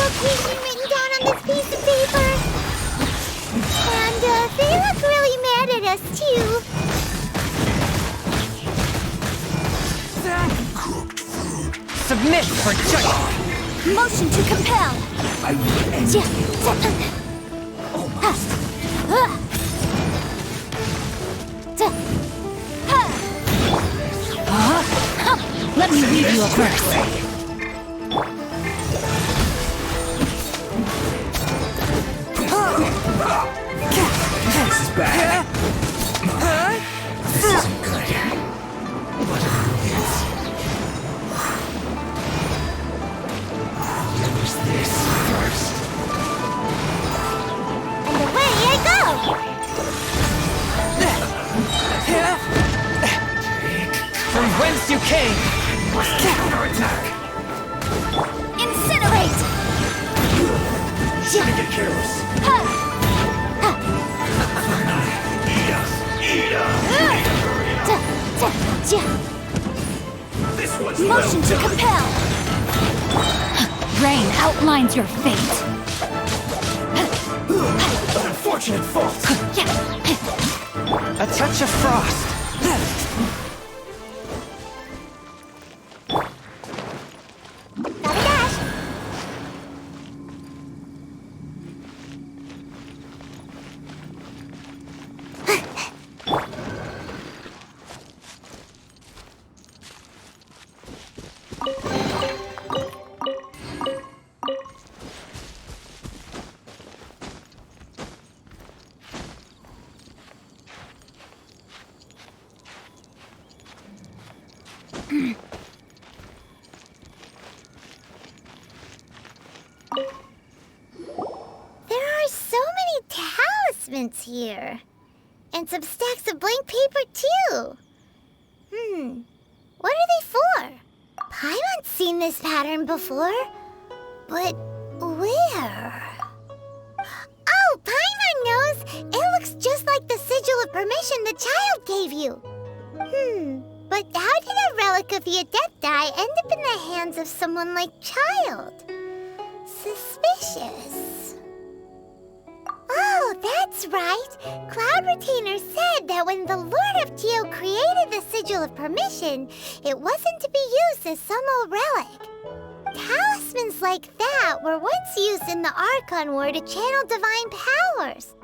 location written down on this piece of paper. And they look really mad at us, too. Submit for judgment. Motion to compel. I will end you. Let me read you a verse. This is bad. This isn't good. But I'll use this first. And away I go! From whence you came! Counterattack! Incinerate! Make it careless. Eat us! Eat us! This one's Motion to compel! Rain outlines your fate. unfortunate fault. A touch of frost. Here. And some stacks of blank paper, too. What are they for? Paimon's seen this pattern before. But where? Oh, Paimon knows! It looks just like the sigil of permission the child gave you. But how did a relic of the Adepti end up in the hands of someone like Child? Suspicious. Oh, that's right. Cloud Retainer said that when the Lord of Geo created the Sigil of Permission, it wasn't to be used as some old relic. Talismans like that were once used in the Archon War to channel divine powers.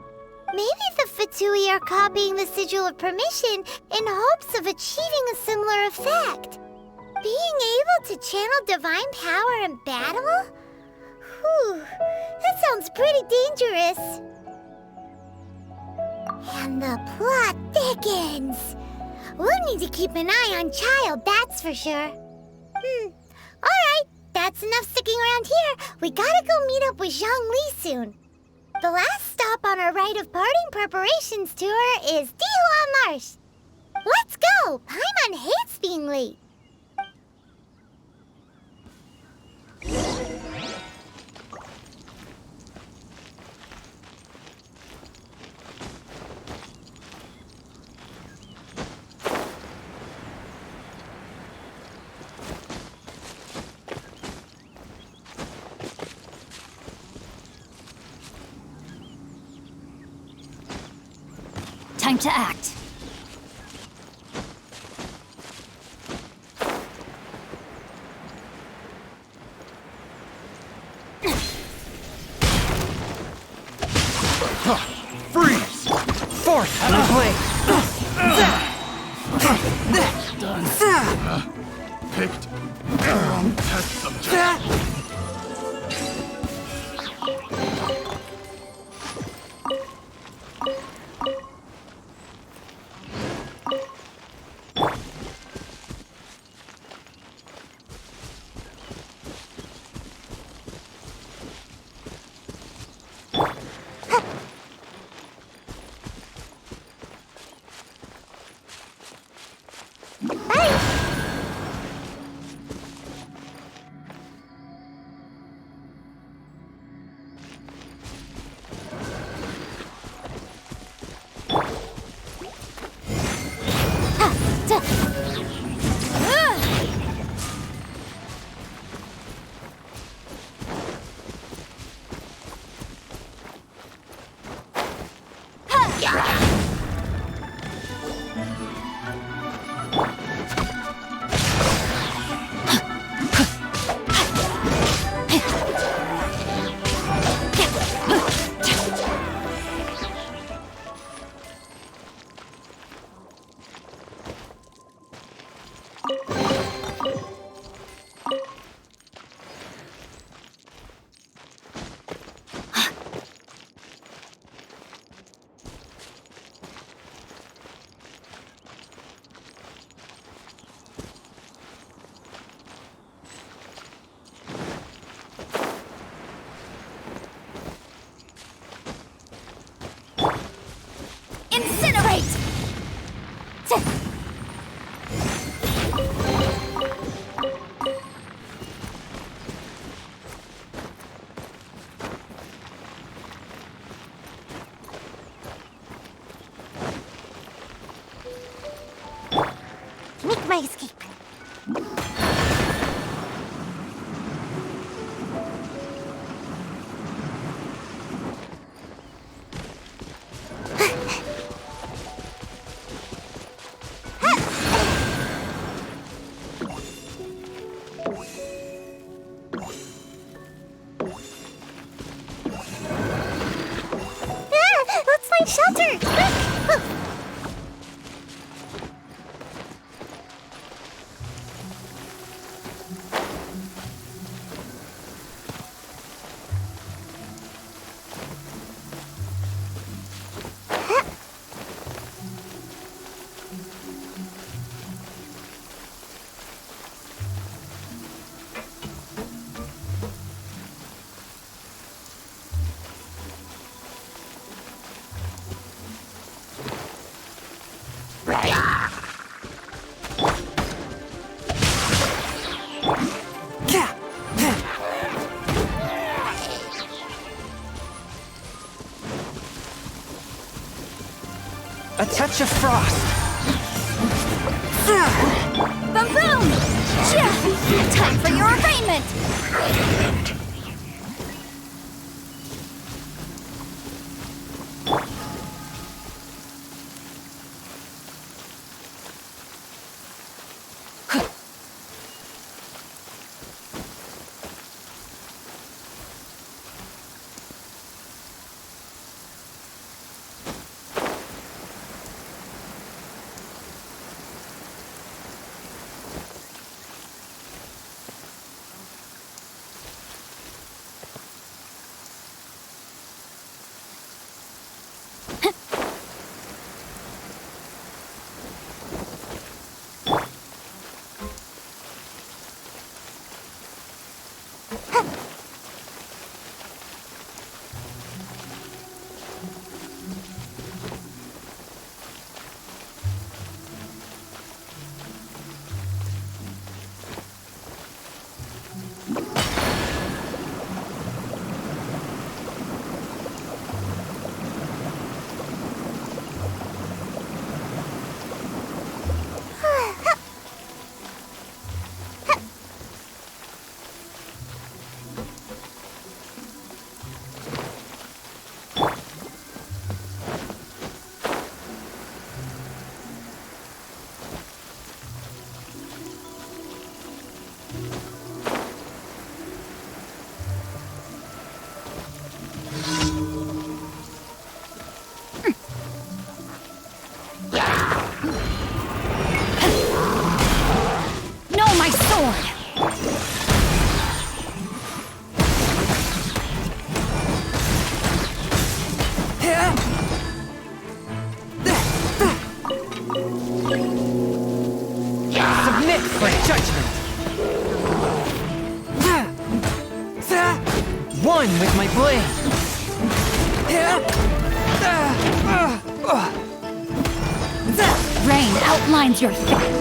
Maybe the Fatui are copying the Sigil of Permission in hopes of achieving a similar effect. Being able to channel divine power in battle? Whew, that sounds pretty dangerous. And the plot thickens. We'll need to keep an eye on Child, that's for sure. Alright, that's enough sticking around here. We gotta go meet up with Zhongli soon. The last stop on our rite of parting preparations tour is Dihua Marsh. Let's go! Paimon hates being late. Time to act. Freeze! Force out of blade! Done. Picked. Test subject. A touch of frost. Boom boom! Yeah. Time for your arraignment! For judgment! One with my blade! Rain outlines your fate.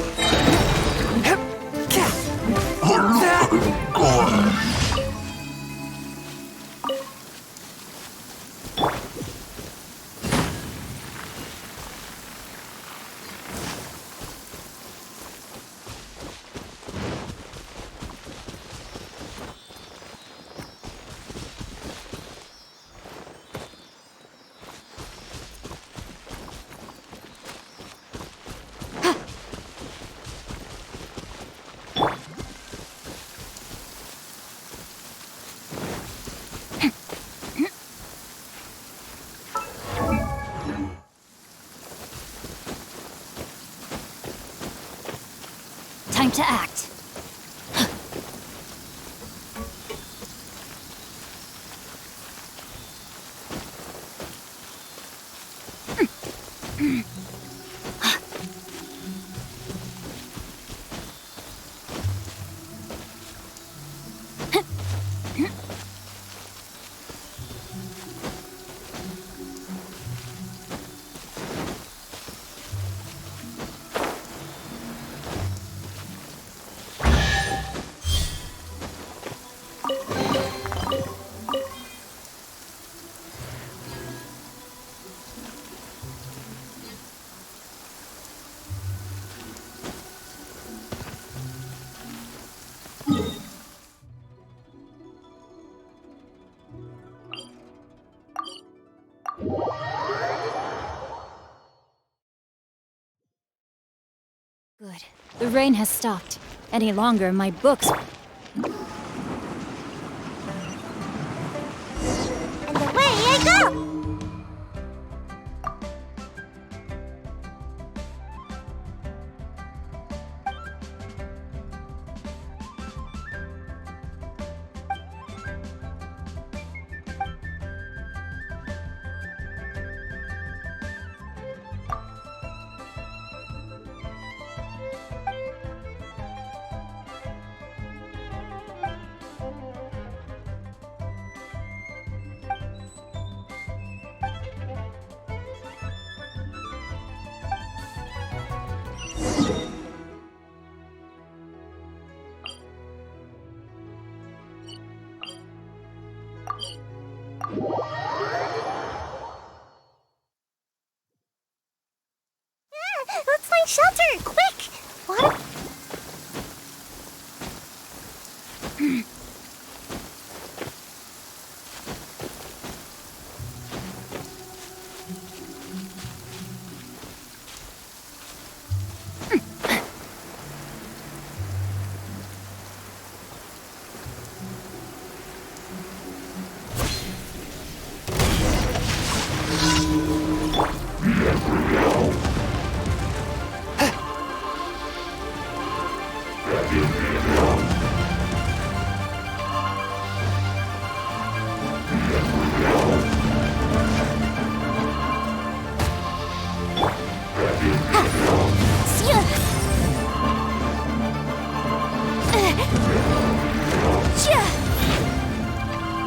Time to act. Good. The rain has stopped. Any longer, my books... And away I go!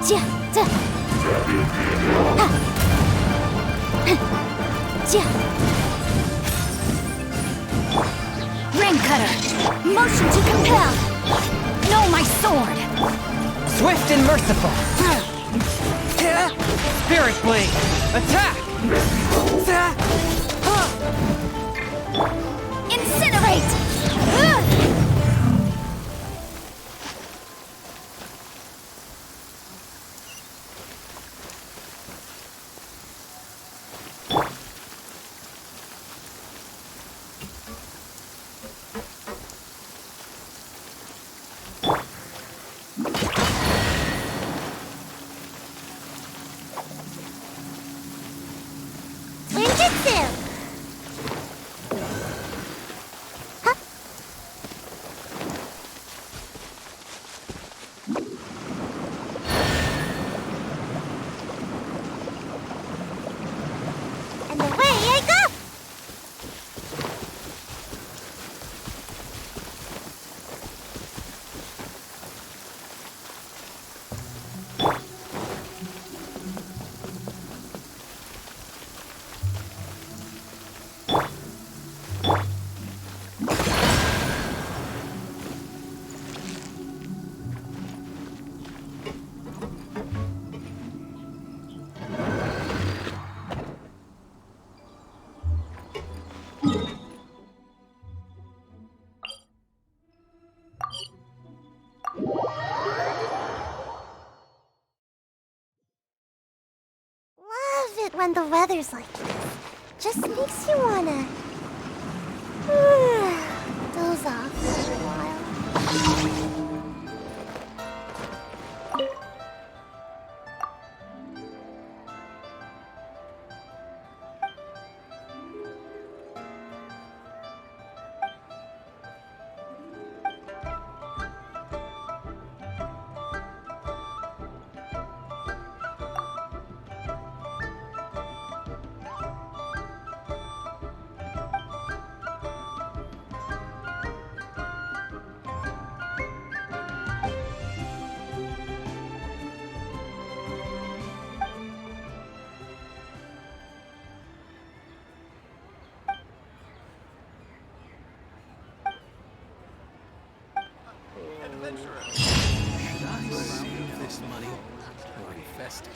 Ring cutter! Motion to compel! Know my sword! Swift and merciful. Spirit blade. Attack. Incinerate! Ninjutsu! Huh? And away I go! Love it when the weather's like this. Just makes you wanna doze off for a while. Should I save this money or invest it?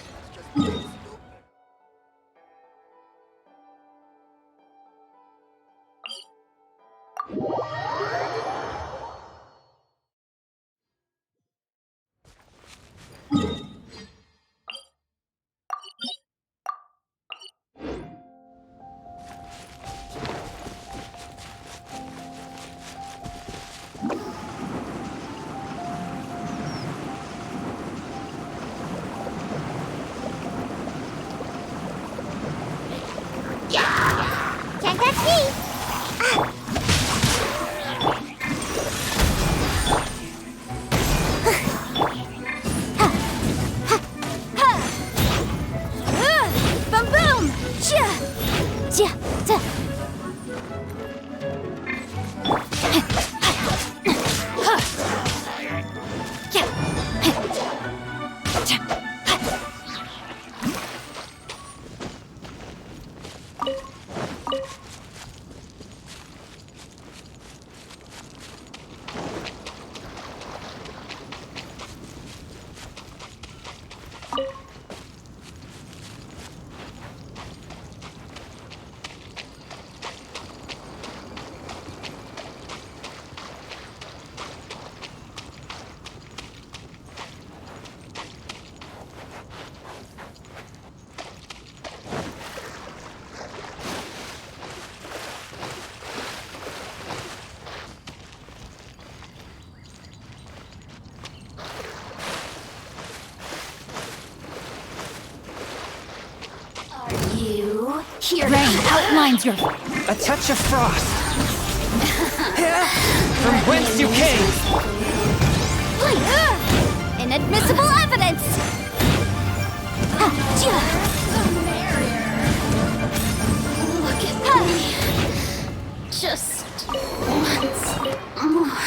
Can't catch me! Boom boom! Ja! Ja! Ja! You here. Rain outlines your A touch of frost. From whence you came. inadmissible evidence. Look at me. Just once more.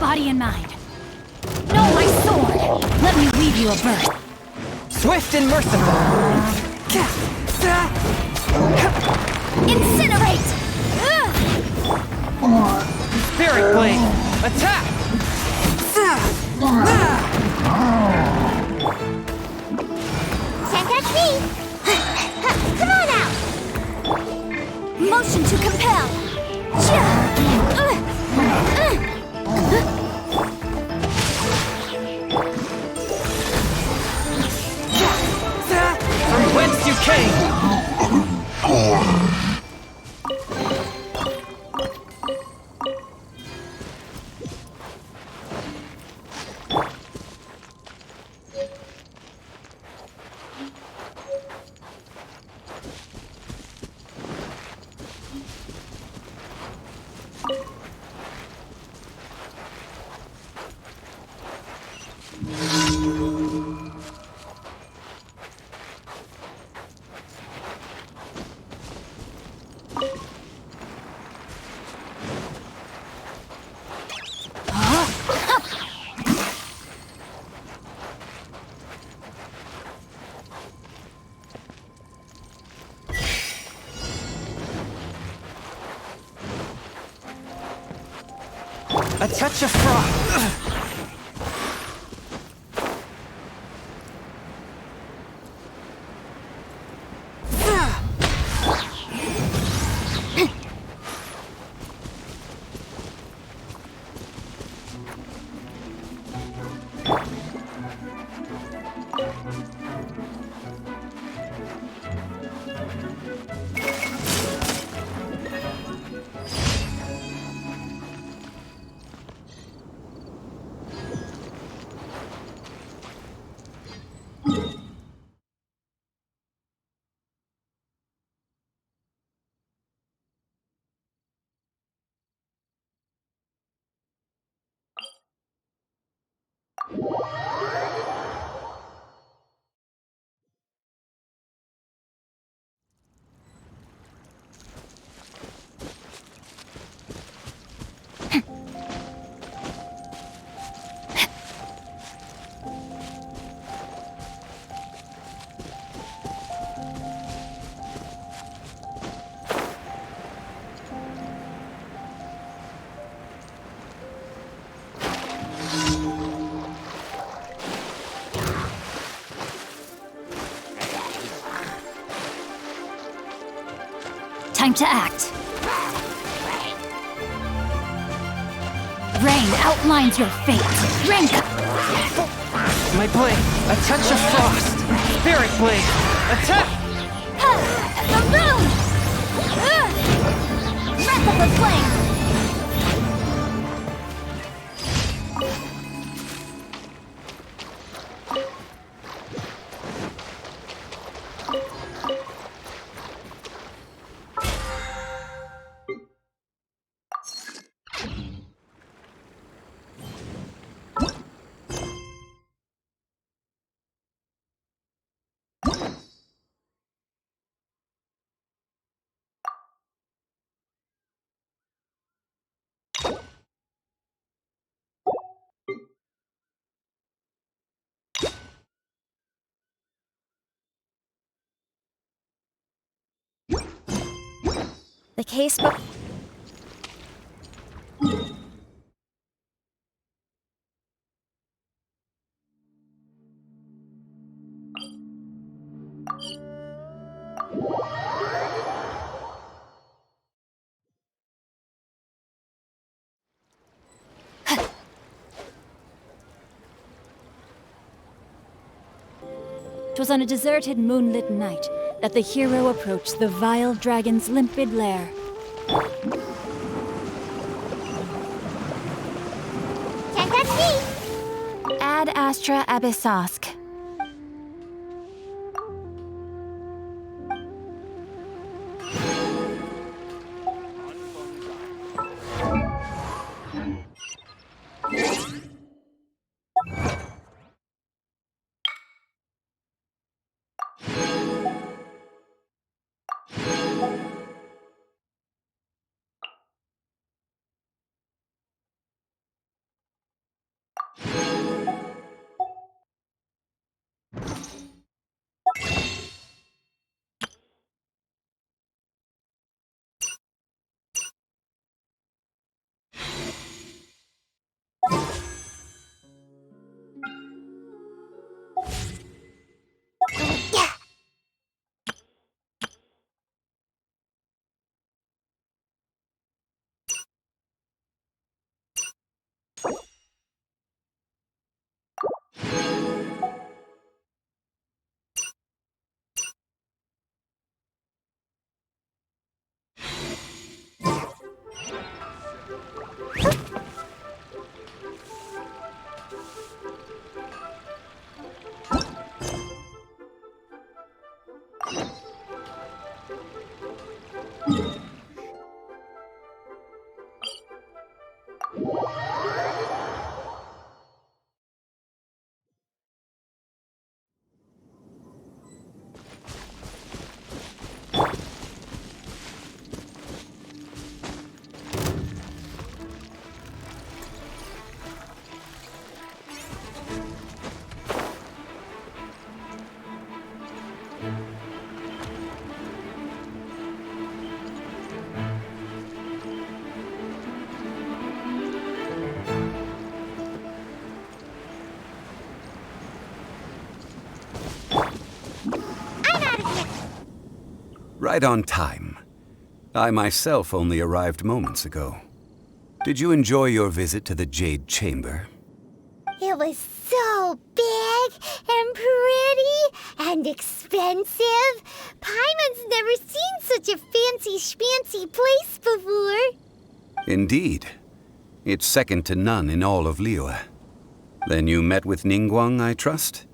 body and mind. No, my sword! Let me weave you a birth. Swift and merciful. Incinerate! Spirit blade. Attack! Can't catch me! Come on out! Motion to compel! From whence you came! A touch of frost. Time to act. Rain outlines your fate. Rain. My blade. A touch of frost. Spirit blade. Attack! The moon! Breath of the flame! The case book. It was on a deserted moonlit night that the hero approached the vile dragon's limpid lair. Can't catch me! Ad astra abyssosk. Right on time. I myself only arrived moments ago. Did you enjoy your visit to the Jade Chamber? It was so big and pretty and expensive. Paimon's never seen such a fancy schmancy place before. Indeed. It's second to none in all of Liyue. Then you met with Ningguang, I trust?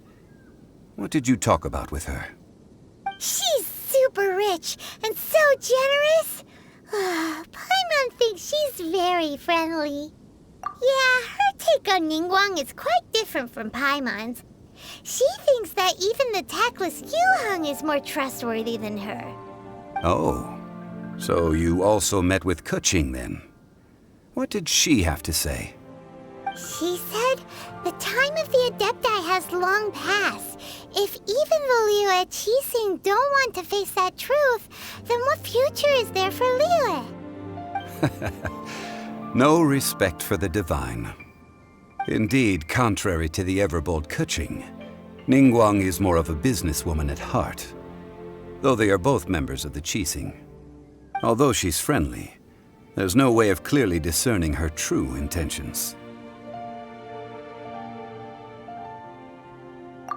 What did you talk about with her? She's super rich and so generous. Paimon thinks she's very friendly. Yeah, her take on Ningguang is quite different from Paimon's. She thinks that even the tactless Yuheng is more trustworthy than her. Oh, so you also met with Keqing then? What did she have to say? She said the time of the Adepti has long passed. If even the Liyue Qixing don't want to face that truth, then what future is there for Liyue? No respect for the divine. Indeed, contrary to the ever-bold Keqing, Ningguang is more of a businesswoman at heart, though they are both members of the Qixing. Although she's friendly, there's no way of clearly discerning her true intentions.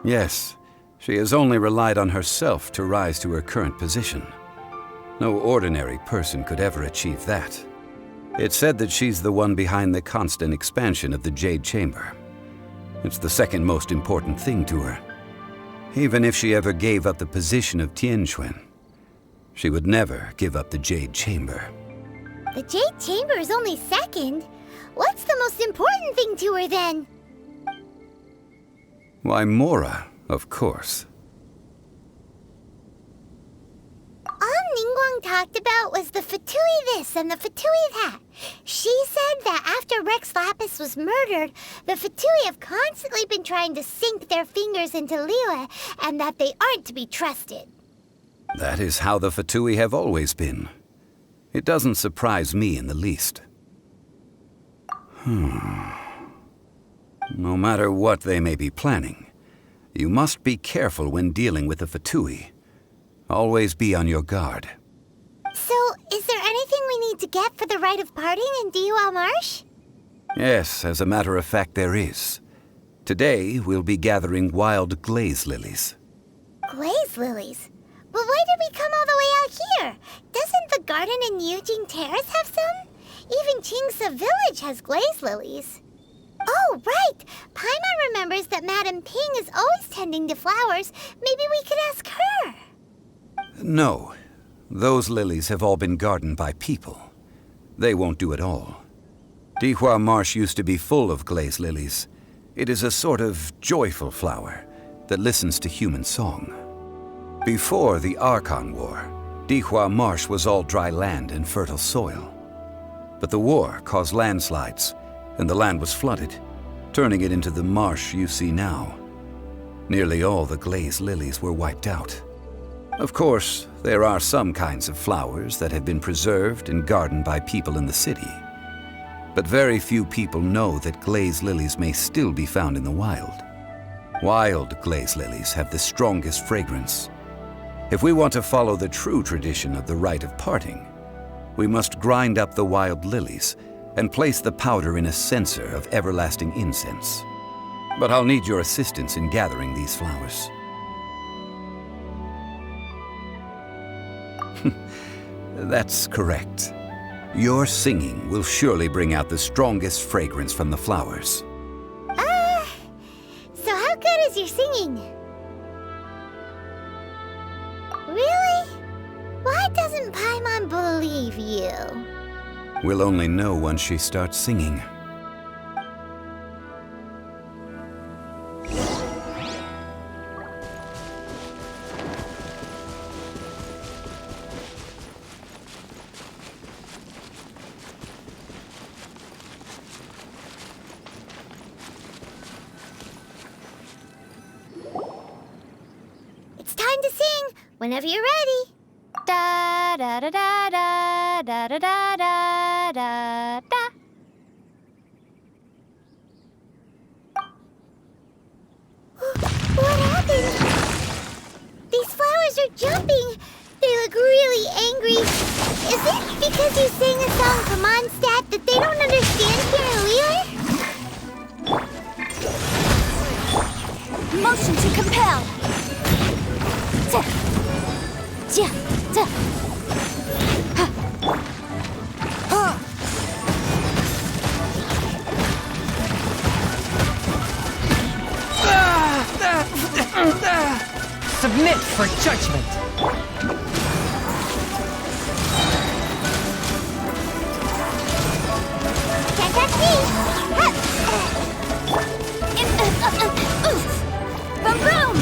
Yes, she has only relied on herself to rise to her current position. No ordinary person could ever achieve that. It's said that she's the one behind the constant expansion of the Jade Chamber. It's the second most important thing to her. Even if she ever gave up the position of Tianquan, she would never give up the Jade Chamber. The Jade Chamber is only second. What's the most important thing to her then? Why, Mora, of course. All Ningguang talked about was the Fatui this and the Fatui that. She said that after Rex Lapis was murdered, the Fatui have constantly been trying to sink their fingers into Liyue, and that they aren't to be trusted. That is how the Fatui have always been. It doesn't surprise me in the least. No matter what they may be planning, you must be careful when dealing with the Fatui. Always be on your guard. So, is there anything we need to get for the rite of parting in Diwa Marsh? Yes, as a matter of fact, there is. Today, we'll be gathering wild glaze lilies. Glaze lilies? But why did we come all the way out here? Doesn't the garden in Yujing Terrace have some? Even Qingse Village has glaze lilies. Oh, right! Paimon remembers that Madame Ping is always tending to flowers. Maybe we could ask her. No. Those lilies have all been gardened by people. They won't do it all. Dihua Marsh used to be full of glaze lilies. It is a sort of joyful flower that listens to human song. Before the Archon War, Dihua Marsh was all dry land and fertile soil. But the war caused landslides, and the land was flooded, turning it into the marsh you see now. Nearly all the glaze lilies were wiped out. Of course, there are some kinds of flowers that have been preserved and gardened by people in the city. But very few people know that glaze lilies may still be found in the wild. Wild glaze lilies have the strongest fragrance. If we want to follow the true tradition of the rite of parting, we must grind up the wild lilies and place the powder in a censer of everlasting incense. But I'll need your assistance in gathering these flowers. That's correct. Your singing will surely bring out the strongest fragrance from the flowers. So how good is your singing? Really? Why doesn't Paimon believe you? We'll only know once she starts singing. It's time to sing, whenever you're ready. Da da da da da da da da da da da. What happened? These flowers are jumping. They look really really angry. Is it because you sang a song from Mondstadt that they don't understand here in Lear? Motion to compel. Submit for judgment. Can't touch me! Boom boom!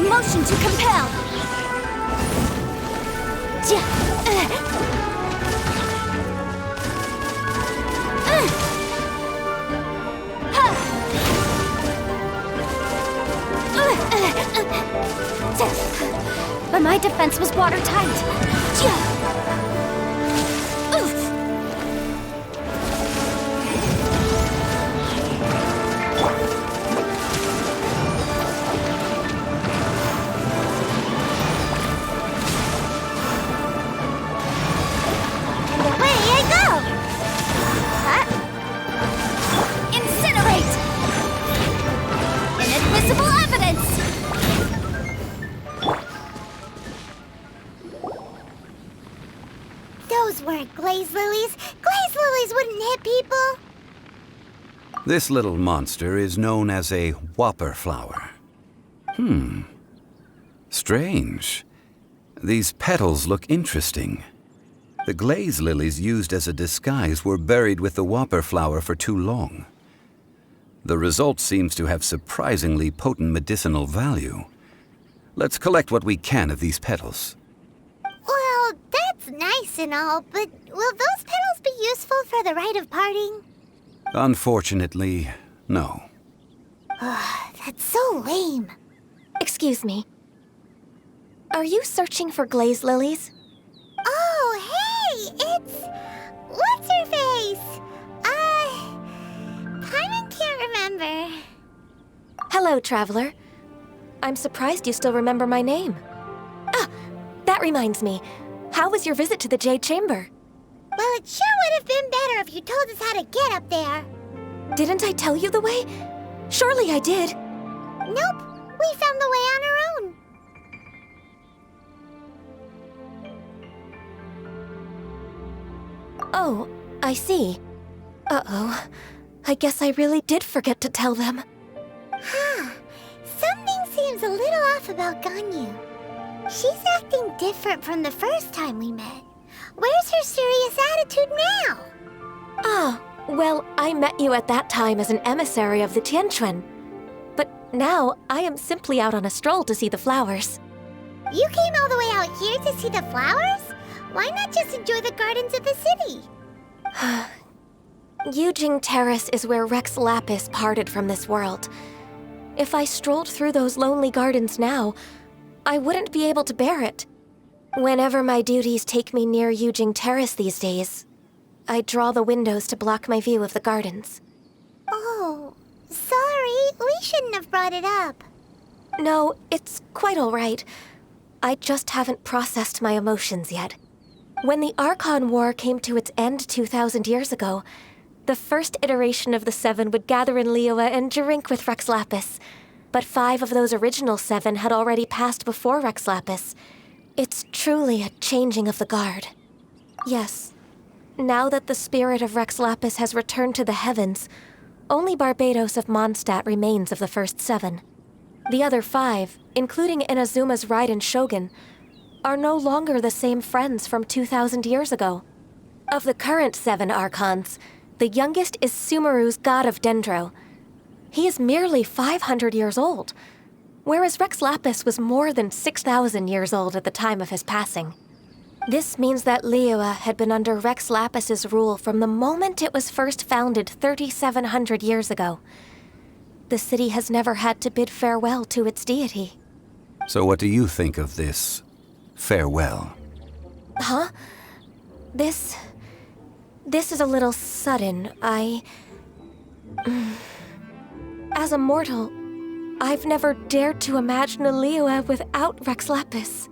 Motion to compel. But my defense was watertight. Those weren't glaze lilies. Glaze lilies wouldn't hit people. This little monster is known as a whopper flower. Strange. These petals look interesting. The glaze lilies used as a disguise were buried with the whopper flower for too long. The result seems to have surprisingly potent medicinal value. Let's collect what we can of these petals. Well, that's nice and all, but will those petals be useful for the rite of parting? Unfortunately, no. That's so lame. Excuse me. Are you searching for glaze lilies? Oh, hey! It's... What's-her-face? Paimon can't remember. Hello, traveler. I'm surprised you still remember my name. Ah, that reminds me. How was your visit to the Jade Chamber? Well, it sure would have been better if you told us how to get up there. Didn't I tell you the way? Surely I did. Nope, we found the way on our own. Oh, I see. Uh-oh. I guess I really did forget to tell them. Something seems a little off about Ganyu. She's acting different from the first time we met. Where's her serious attitude now? Ah, well, I met you at that time as an emissary of the Tianquan. But now, I am simply out on a stroll to see the flowers. You came all the way out here to see the flowers? Why not just enjoy the gardens of the city? Yujing Terrace is where Rex Lapis parted from this world. If I strolled through those lonely gardens now, I wouldn't be able to bear it. Whenever my duties take me near Yujing Terrace these days, I draw the windows to block my view of the gardens. Oh, sorry. We shouldn't have brought it up. No, it's quite all right. I just haven't processed my emotions yet. When the Archon War came to its end 2,000 years ago, the first iteration of the Seven would gather in Liyue and drink with Rex Lapis. But 5 of those original 7 had already passed before Rex Lapis. It's truly a changing of the guard. Yes, now that the spirit of Rex Lapis has returned to the heavens, only Barbados of Mondstadt remains of the first 7. The other 5, including Inazuma's Raiden Shogun, are no longer the same friends from 2,000 years ago. Of the current 7 Archons, the youngest is Sumeru's god of Dendro. He is merely 500 years old, whereas Rex Lapis was more than 6,000 years old at the time of his passing. This means that Liyue had been under Rex Lapis's rule from the moment it was first founded 3,700 years ago. The city has never had to bid farewell to its deity. So what do you think of this farewell? Huh? This This is a little sudden. As a mortal, I've never dared to imagine a Liyue without Rex Lapis.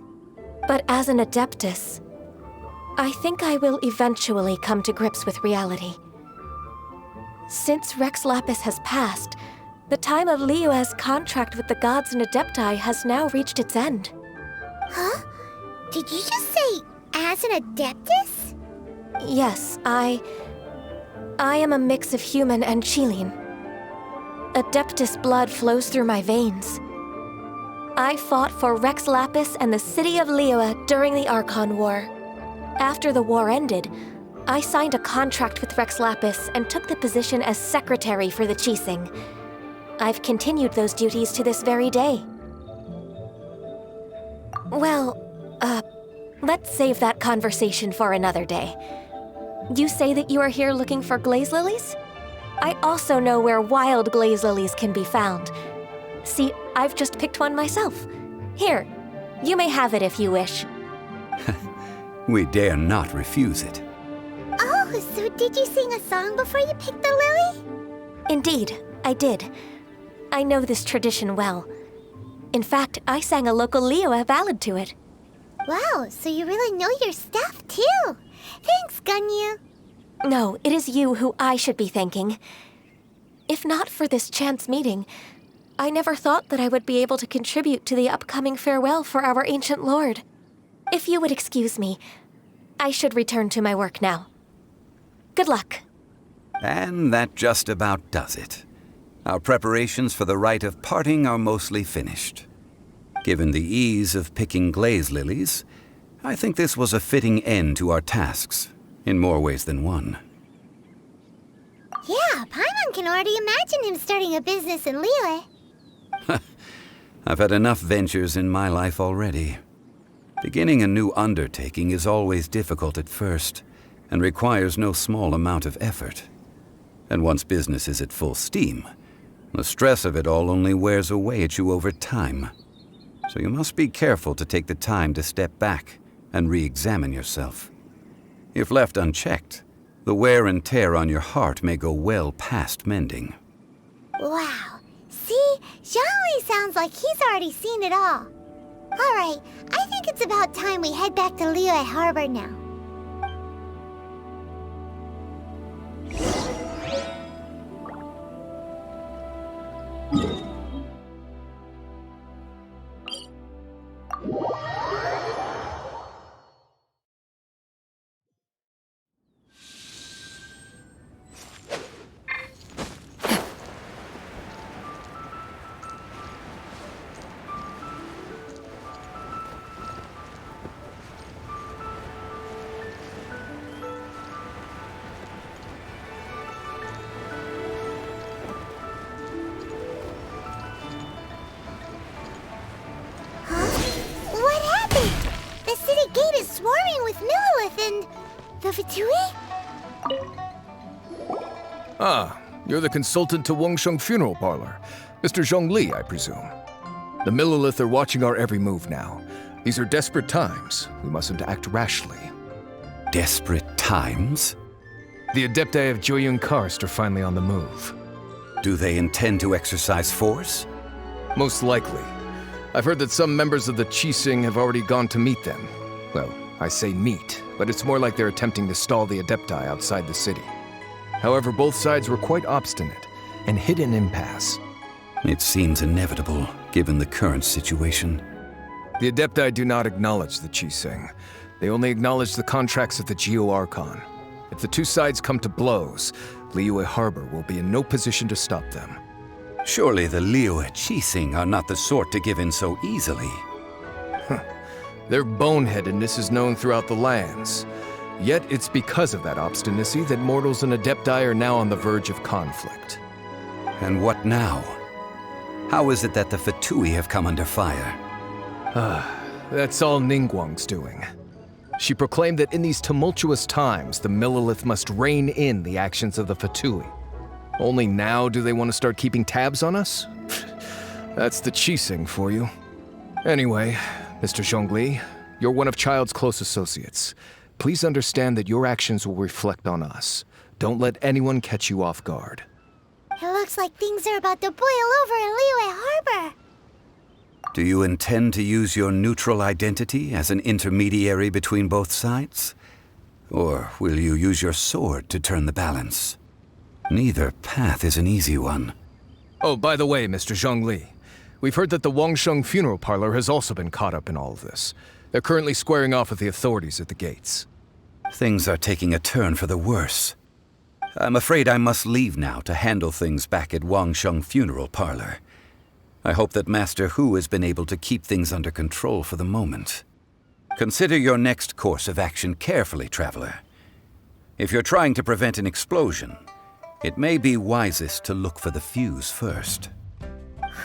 But as an adeptus, I think I will eventually come to grips with reality. Since Rex Lapis has passed, the time of Liyue's contract with the gods and adepti has now reached its end. Huh? Did you just say, as an adeptus? Yes, I am a mix of human and Chilean. Adeptus blood flows through my veins. I fought for Rex Lapis and the city of Liyue during the Archon War. After the war ended, I signed a contract with Rex Lapis and took the position as secretary for the Qixing. I've continued those duties to this very day. Well, let's save that conversation for another day. You say that you are here looking for glaze lilies? I also know where wild glaze lilies can be found. See, I've just picked one myself. Here, you may have it if you wish. We dare not refuse it. Oh, so did you sing a song before you picked the lily? Indeed, I did. I know this tradition well. In fact, I sang a local Liyue ballad to it. Wow, so you really know your stuff, too. Thanks, Gunyu. No, it is you who I should be thanking. If not for this chance meeting, I never thought that I would be able to contribute to the upcoming farewell for our ancient lord. If you would excuse me, I should return to my work now. Good luck. And that just about does it. Our preparations for the rite of parting are mostly finished. Given the ease of picking glaze lilies, I think this was a fitting end to our tasks, in more ways than one. Yeah, Paimon can already imagine him starting a business in Liyue. I've had enough ventures in my life already. Beginning a new undertaking is always difficult at first, and requires no small amount of effort. And once business is at full steam, the stress of it all only wears away at you over time. So you must be careful to take the time to step back and re-examine yourself. If left unchecked, the wear and tear on your heart may go well past mending. Wow. See? Zhongli sounds like he's already seen it all. Alright, I think it's about time we head back to Liyue Harbor now. Swarming with Millilith and the Fatui? Ah, you're the consultant to Wengsheng Funeral Parlor. Mr. Zhongli, I presume. The Millilith are watching our every move now. These are desperate times. We mustn't act rashly. Desperate times? The Adepti of Joyun Karst are finally on the move. Do they intend to exercise force? Most likely. I've heard that some members of the Qixing have already gone to meet them. Well, I say meet, but it's more like they're attempting to stall the Adepti outside the city. However, both sides were quite obstinate and hit an impasse. It seems inevitable, given the current situation. The Adepti do not acknowledge the Qixing. They only acknowledge the contracts of the Geo-Archon. If the two sides come to blows, Liyue Harbor will be in no position to stop them. Surely the Liyue Qixing are not the sort to give in so easily. Their boneheadedness is known throughout the lands. Yet it's because of that obstinacy that mortals and Adepti are now on the verge of conflict. And what now? How is it that the Fatui have come under fire? That's all Ningguang's doing. She proclaimed that in these tumultuous times, the Millilith must rein in the actions of the Fatui. Only now do they want to start keeping tabs on us? That's the Qixing for you. Anyway, Mr. Zhongli, you're one of Child's close associates. Please understand that your actions will reflect on us. Don't let anyone catch you off guard. It looks like things are about to boil over in Liyue Harbor. Do you intend to use your neutral identity as an intermediary between both sides? Or will you use your sword to turn the balance? Neither path is an easy one. Oh, by the way, Mr. Zhongli, we've heard that the Wangsheng funeral parlor has also been caught up in all of this. They're currently squaring off with the authorities at the gates. Things are taking a turn for the worse. I'm afraid I must leave now to handle things back at Wangsheng funeral parlor. I hope that Master Hu has been able to keep things under control for the moment. Consider your next course of action carefully, traveler. If you're trying to prevent an explosion, it may be wisest to look for the fuse first.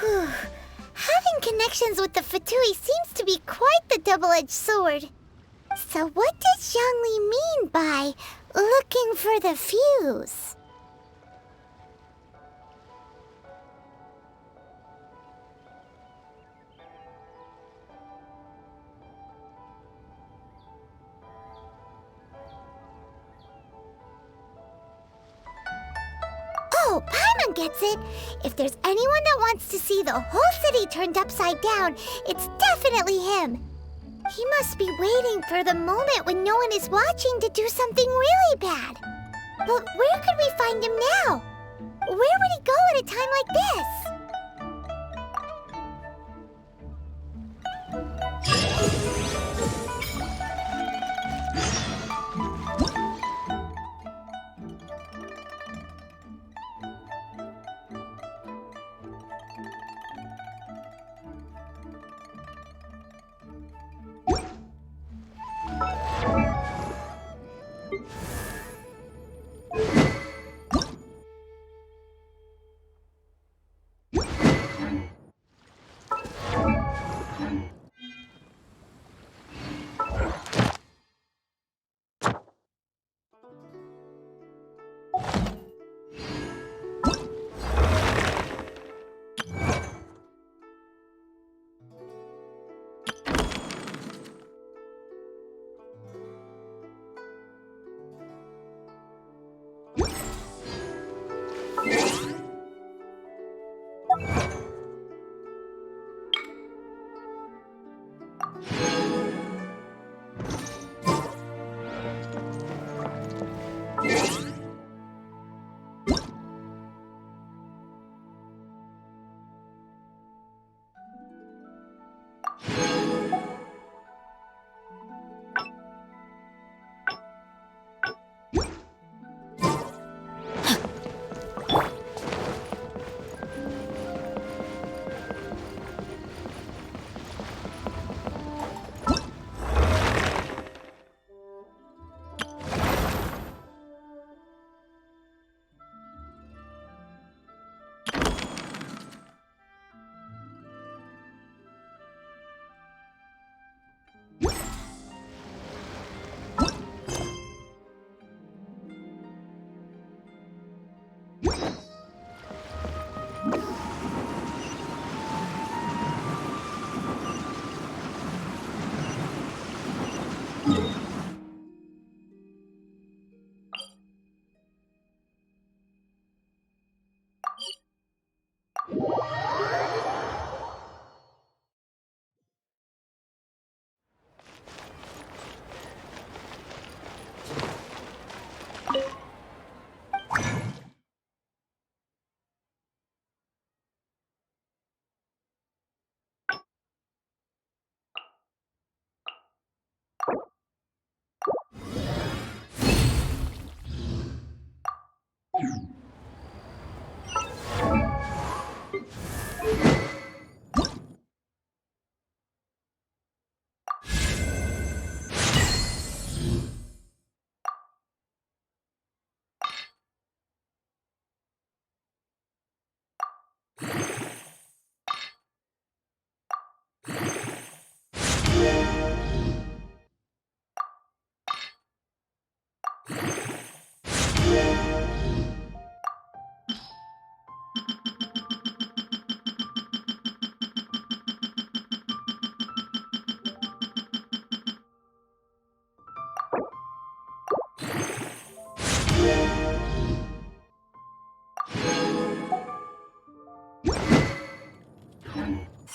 Whew. Having connections with the Fatui seems to be quite the double-edged sword. So what does Zhongli mean by looking for the fuse? Oh, Paimon gets it! If there's anyone that wants to see the whole city turned upside down, it's definitely him! He must be waiting for the moment when no one is watching to do something really bad. But where could we find him now? Where would he go at a time like this?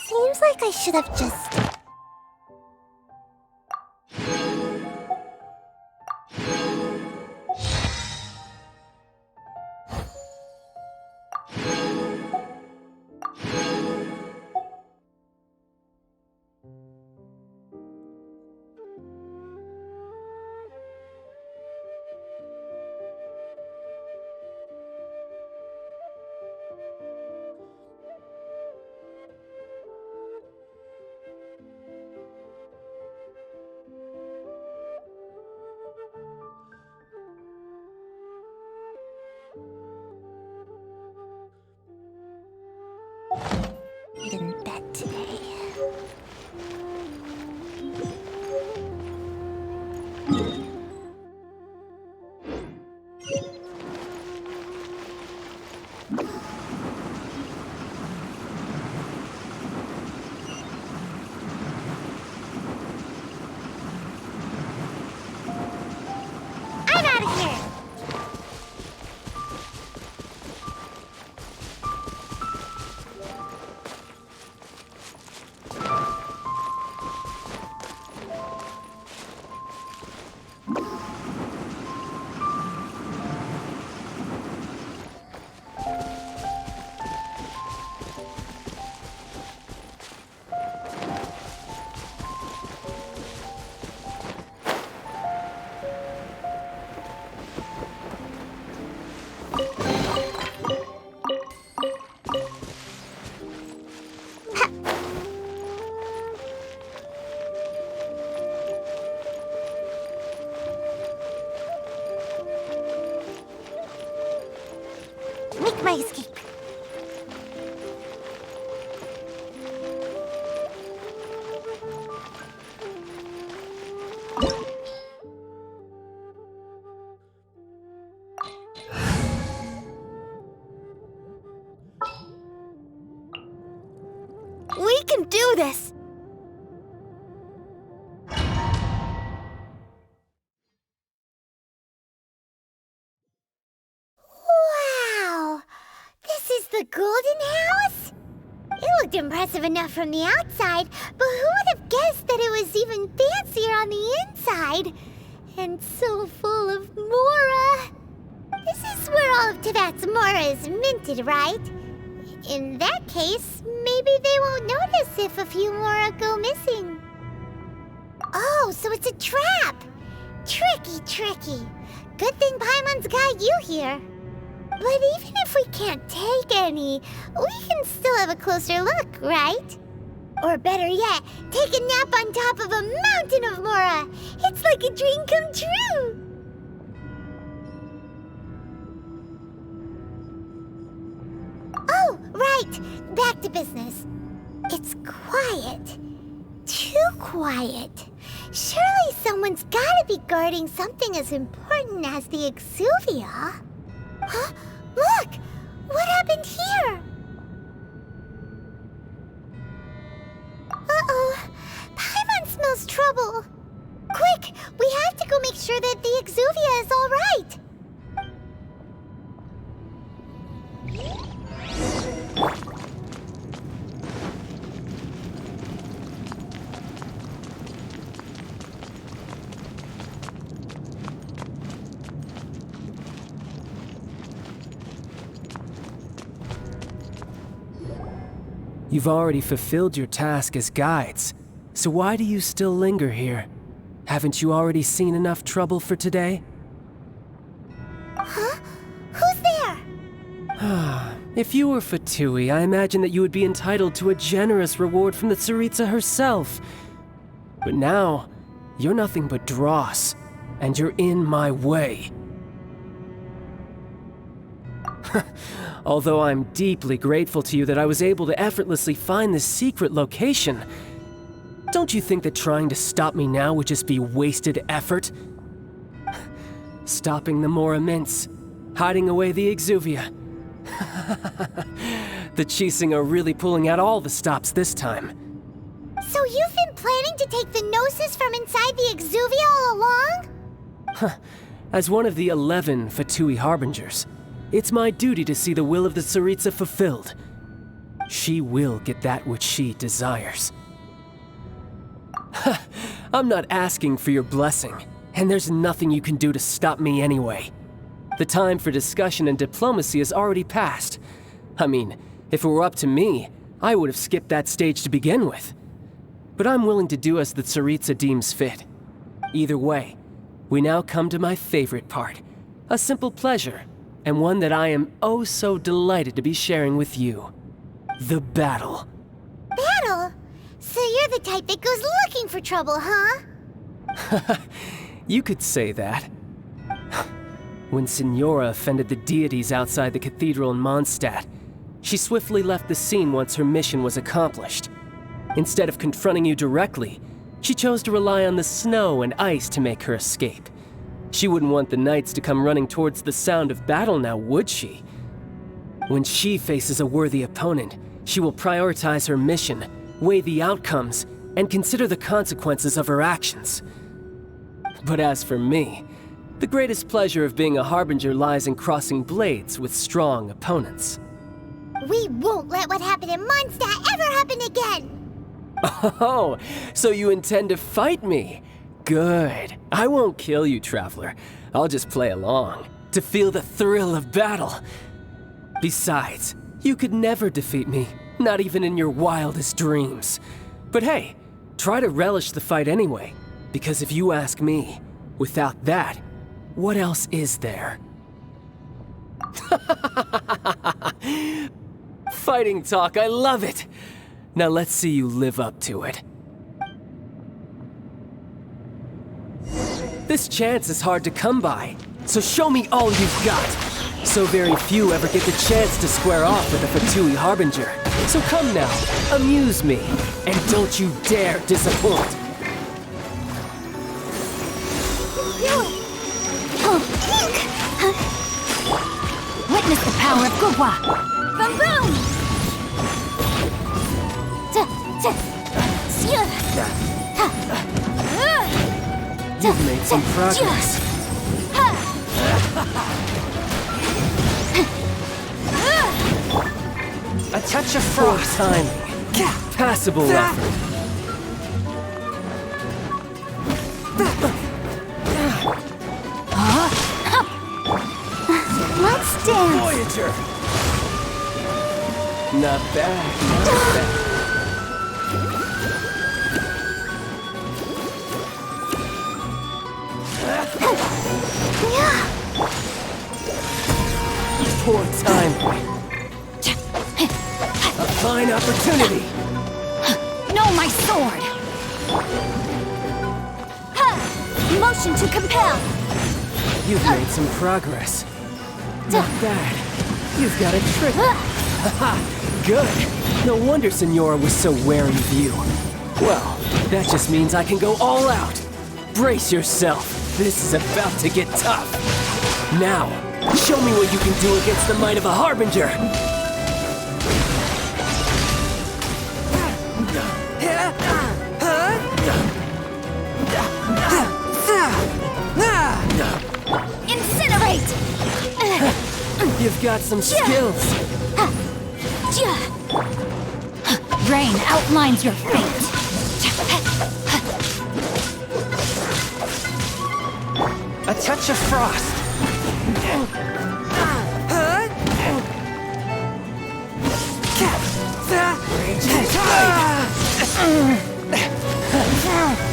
Seems like I should have just... Didn't bet today. I'm out of here! Make my escape. We can do this! Wow! This is the Golden House? It looked impressive enough from the outside, but who would have guessed that it was even fancier on the inside? And so full of Mora! This is where all of Teyvat's Mora is minted, right? In that case, maybe they won't notice if a few Mora go missing. Oh, so it's a trap! Tricky, tricky. Good thing Paimon's got you here. But even if we can't take any, we can still have a closer look, right? Or better yet, take a nap on top of a mountain of Mora. It's like a dream come true. Oh, right. Back to business. It's quiet. Too quiet. Surely someone's gotta be guarding something as important as the Exuvia. Huh? Look! What happened here? Uh-oh. Paimon smells trouble. Quick! We have to go make sure that the Exuvia is all right. You've already fulfilled your task as guides, so why do you still linger here? Haven't you already seen enough trouble for today? Huh? Who's there? If you were Fatui, I imagine that you would be entitled to a generous reward from the Tsaritsa herself. But now, you're nothing but dross, and you're in my way. Although I'm deeply grateful to you that I was able to effortlessly find this secret location, don't you think that trying to stop me now would just be wasted effort? Stopping the Mora mints, hiding away the Exuvia. The Chising are really pulling out all the stops this time. So you've been planning to take the Gnosis from inside the Exuvia all along? As one of the 11 Fatui Harbingers, it's my duty to see the will of the Tsaritsa fulfilled. she will get that which she desires. I'm not asking for your blessing, and there's nothing you can do to stop me anyway. The time for discussion and diplomacy has already passed. I mean, if it were up to me, I would have skipped that stage to begin with. But I'm willing to do as the Tsaritsa deems fit. Either way, we now come to my favorite part. A simple pleasure, and one that I am oh so delighted to be sharing with you. The battle. Battle? So you're the type that goes looking for trouble, huh? You could say that. When Signora offended the deities outside the cathedral in Mondstadt, she swiftly left the scene once her mission was accomplished. Instead of confronting you directly, she chose to rely on the snow and ice to make her escape. She wouldn't want the knights to come running towards the sound of battle now, would she? When she faces a worthy opponent, she will prioritize her mission, weigh the outcomes, and consider the consequences of her actions. But as for me, the greatest pleasure of being a harbinger lies in crossing blades with strong opponents. We won't let what happened in Mondstadt ever happen again! Oh, so you intend to fight me? Good. I won't kill you, Traveler. I'll just play along, to feel the thrill of battle. Besides, you could never defeat me, not even in your wildest dreams. But hey, try to relish the fight anyway, because if you ask me, without that, what else is there? Fighting talk, I love it! Now let's see you live up to it. This chance is hard to come by, so show me all you've got. So very few ever get the chance to square off with a Fatui Harbinger. So come now, amuse me, and don't you dare disappoint. Witness the power of Gugwa! Boom boom! You've made some progress. A touch of frost timing. Passable effort. Let's dance! Voyager! Not bad, not bad. Poor timing. A fine opportunity. No, my sword! Motion to compel! You've made some progress. Not bad. You've got a trick. Haha, good. No wonder Signora was so wary of you. Well, that just means I can go all out. Brace yourself. This is about to get tough. Now, show me what you can do against the might of a Harbinger. Incinerate! You've got some skills. Rain outlines your fate. A touch of frost.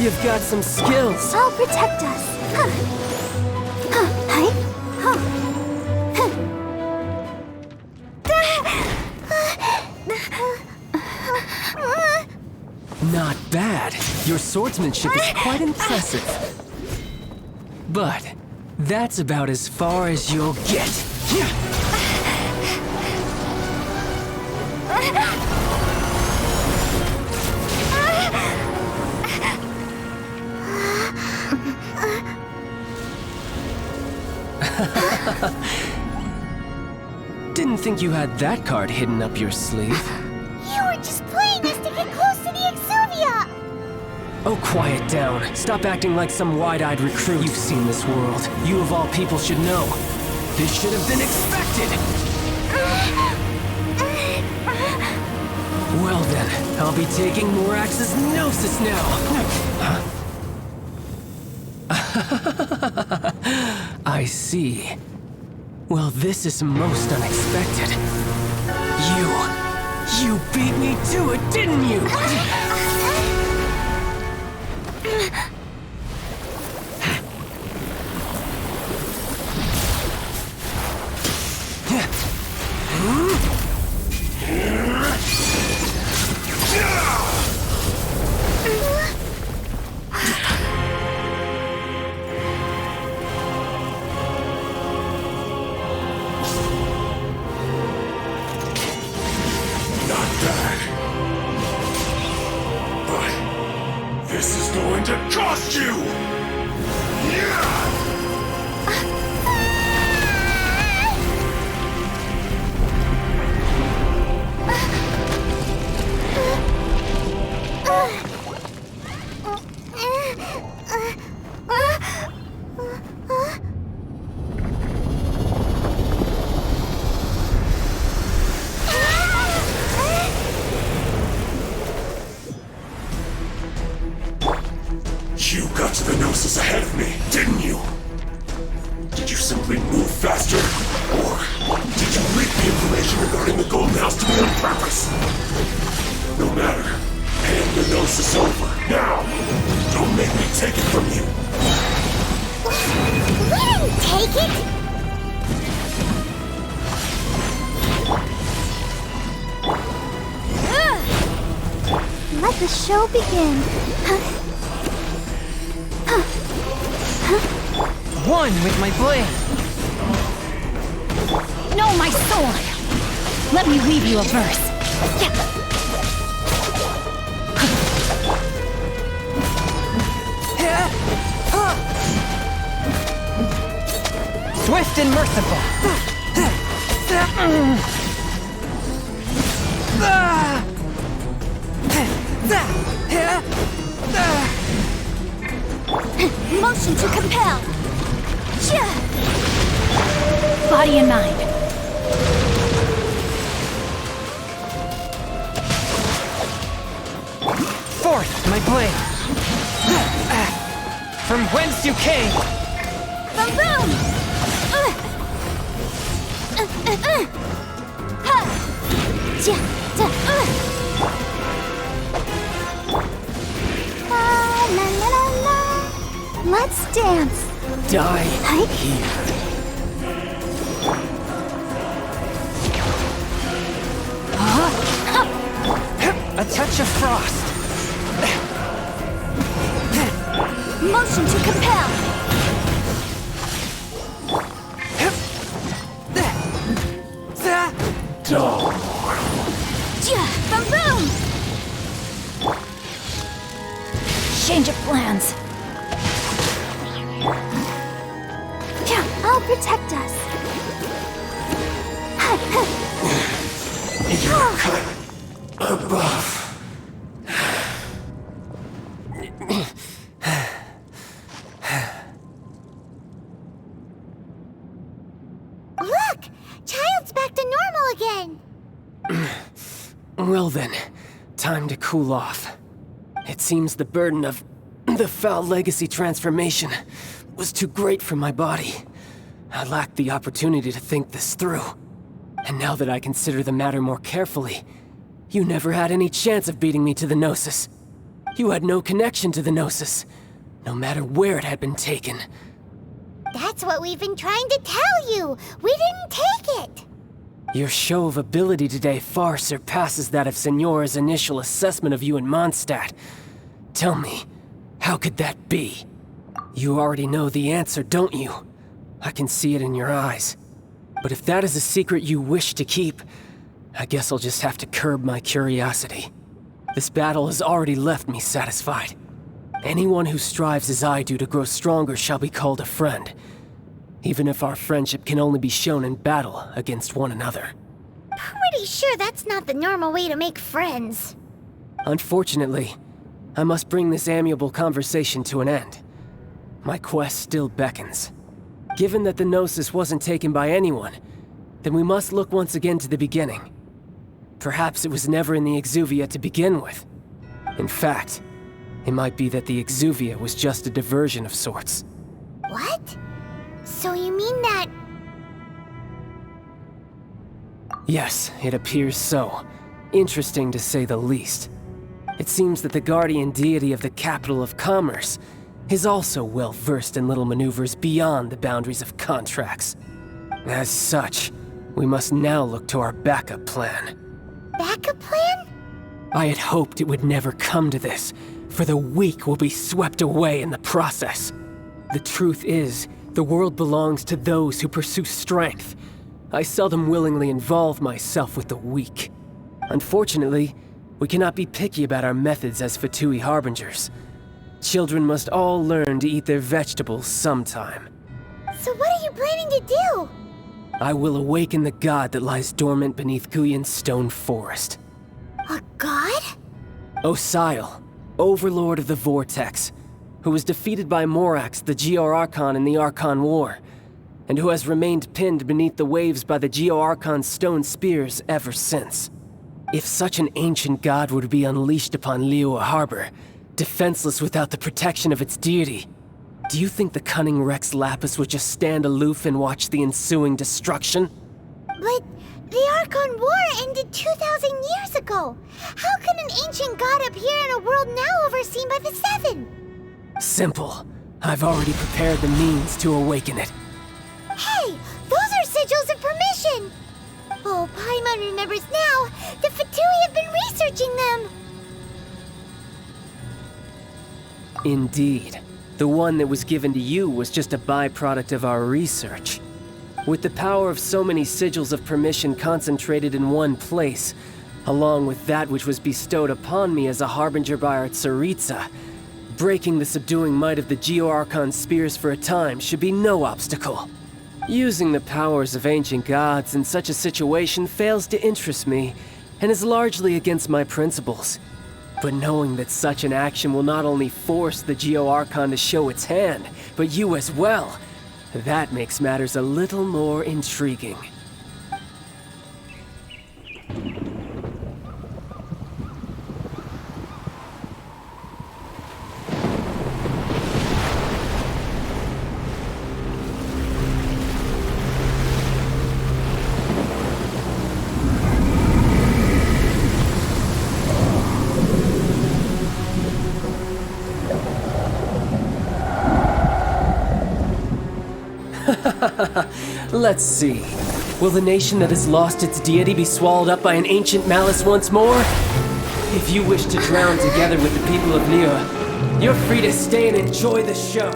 You've got some skills. I'll protect us. Not bad. Your swordsmanship is quite impressive. But that's about as far as you'll get. Didn't think you had that card hidden up your sleeve. You were just playing this to get close to the Exuvia! Oh, quiet down. Stop acting like some wide-eyed recruit. You've seen this world. You of all people should know. This should have been expected! Well then, I'll be taking Morax's Gnosis now! I see. Well, this is most unexpected. You beat me to it, didn't you? You got to the Gnosis ahead of me, didn't you? Did you simply move faster? Or did you leak the information regarding the Golden House to me on purpose? No matter. Hand the Gnosis over, now! Don't make me take it from you! We didn't take it! Let the show begin. One with my blade! No, my sword! Let me weave you a verse. Swift and merciful! Motion to compel. Body and mind. Forth, my blade! From whence you came! From Rome! La la la la. Let's dance. Die Hi. here. A touch of frost. Motion to compel. From Rome. Change of plans. I'll protect us. You're cut above. Look! Child's back to normal again. Well then, time to cool off. It seems the burden of the foul legacy transformation was too great for my body. I lacked the opportunity to think this through. And now that I consider the matter more carefully, you never had any chance of beating me to the Gnosis. You had no connection to the Gnosis, no matter where it had been taken. That's what we've been trying to tell you. We didn't take it. Your show of ability today far surpasses that of Signora's initial assessment of you in Mondstadt. Tell me, how could that be? You already know the answer, don't you? I can see it in your eyes. But if that is a secret you wish to keep, I guess I'll just have to curb my curiosity. This battle has already left me satisfied. Anyone who strives as I do to grow stronger shall be called a friend, even if our friendship can only be shown in battle against one another. Pretty sure that's not the normal way to make friends. Unfortunately, I must bring this amiable conversation to an end. My quest still beckons. Given that the Gnosis wasn't taken by anyone, then we must look once again to the beginning. Perhaps it was never in the Exuvia to begin with. In fact, it might be that the Exuvia was just a diversion of sorts. What? So you mean that... Yes, it appears so. Interesting to say the least. It seems that the guardian deity of the capital of commerce is also well versed in little maneuvers beyond the boundaries of contracts. As such, we must now look to our backup plan. Backup plan? I had hoped it would never come to this, for the weak will be swept away in the process. The truth is, the world belongs to those who pursue strength. I seldom willingly involve myself with the weak. Unfortunately, we cannot be picky about our methods as Fatui harbingers. Children must all learn to eat their vegetables sometime. So what are you planning to do? I will awaken the god that lies dormant beneath Guyon's stone forest. A god? Osial, overlord of the Vortex, who was defeated by Morax, the Geo-Archon in the Archon War, and who has remained pinned beneath the waves by the Geo-Archon's stone spears ever since. If such an ancient god were to be unleashed upon Liyue Harbor, defenseless without the protection of its deity, do you think the cunning Rex Lapis would just stand aloof and watch the ensuing destruction? But the Archon War ended 2,000 years ago. How can an ancient god appear in a world now overseen by the Seven? Simple. I've already prepared the means to awaken it. Hey, those are sigils of permission! Oh, Paimon remembers now. The Fatui have been researching them. Indeed. The one that was given to you was just a byproduct of our research. With the power of so many sigils of permission concentrated in one place, along with that which was bestowed upon me as a harbinger by our Tsaritsa, breaking the subduing might of the Geo-Archon spears for a time should be no obstacle. Using the powers of ancient gods in such a situation fails to interest me, and is largely against my principles. But knowing that such an action will not only force the Geo-Archon to show its hand, but you as well, that makes matters a little more intriguing. Let's see. Will the nation that has lost its deity be swallowed up by an ancient malice once more? If you wish to drown together with the people of Liyue, you're free to stay and enjoy the show.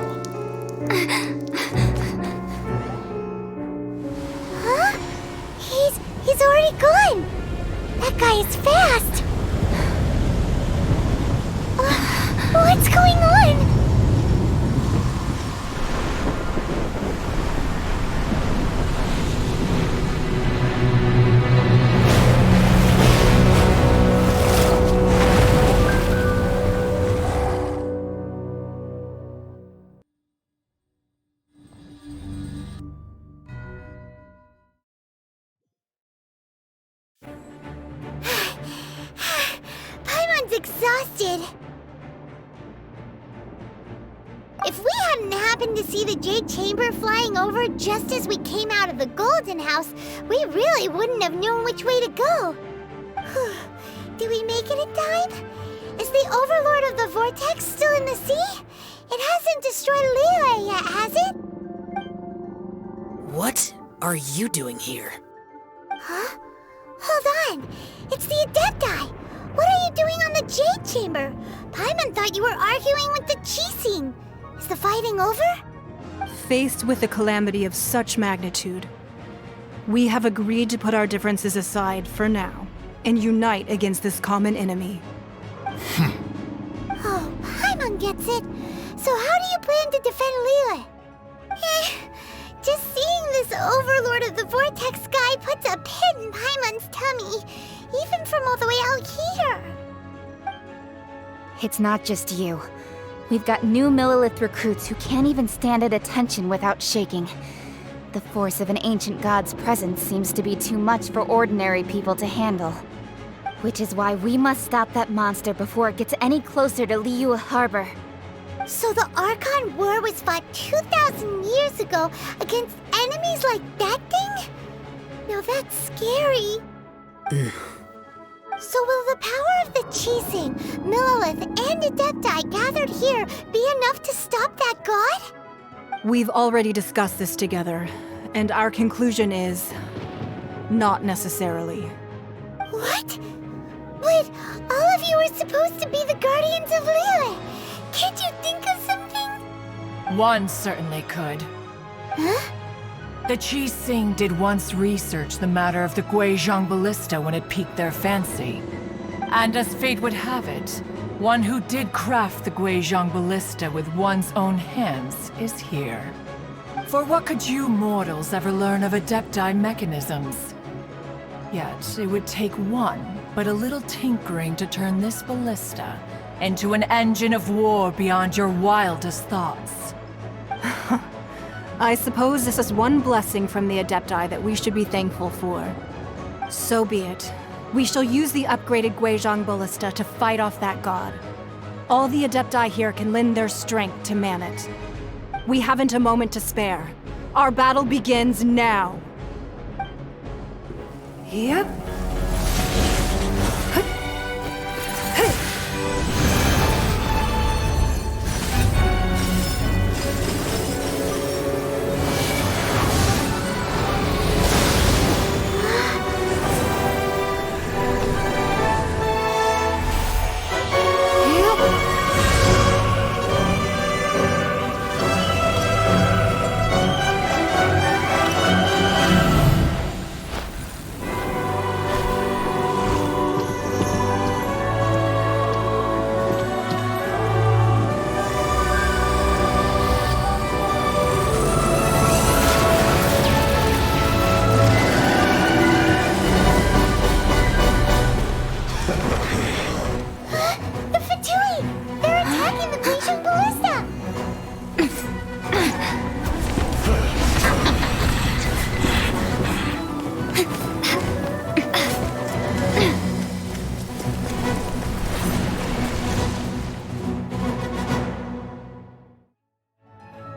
Huh? He's already gone. That guy is fast. What's going on? Exhausted. If we hadn't happened to see the Jade Chamber flying over just as we came out of the Golden House, we really wouldn't have known which way to go. Did we make it in time? Is the Overlord of the Vortex still in the sea? It hasn't destroyed Liyue yet, has it? What are you doing here? Huh? Hold on. It's the Adepti. What are you doing on the Jade Chamber? Paimon thought you were arguing with the Chising. Is the fighting over? Faced with a calamity of such magnitude, we have agreed to put our differences aside for now and unite against this common enemy. Oh, Paimon gets it. So how do you plan to defend Liyue? Just seeing this Overlord of the Vortex guy puts a pit in Paimon's tummy. Even from all the way out here. It's not just you. We've got new Millilith recruits who can't even stand at attention without shaking. The force of an ancient god's presence seems to be too much for ordinary people to handle. Which is why we must stop that monster before it gets any closer to Liyue Harbor. So the Archon War was fought 2,000 years ago against enemies like that thing? Now that's scary. So will the power of the Chising, Millelith, and Adepti gathered here be enough to stop that god? We've already discussed this together, and our conclusion is... not necessarily. What? But all of you are supposed to be the guardians of Liyue. Can't you think of something? One certainly could. Huh? The Chising did once research the matter of the Guizhong Ballista when it piqued their fancy. And as fate would have it, one who did craft the Guizhong Ballista with one's own hands is here. For what could you mortals ever learn of Adepti mechanisms? Yet, it would take one, but a little tinkering to turn this ballista into an engine of war beyond your wildest thoughts. I suppose this is one blessing from the Adepti that we should be thankful for. So be it. We shall use the upgraded Guizhong Ballista to fight off that god. All the Adepti here can lend their strength to man it. We haven't a moment to spare. Our battle begins now. Yep.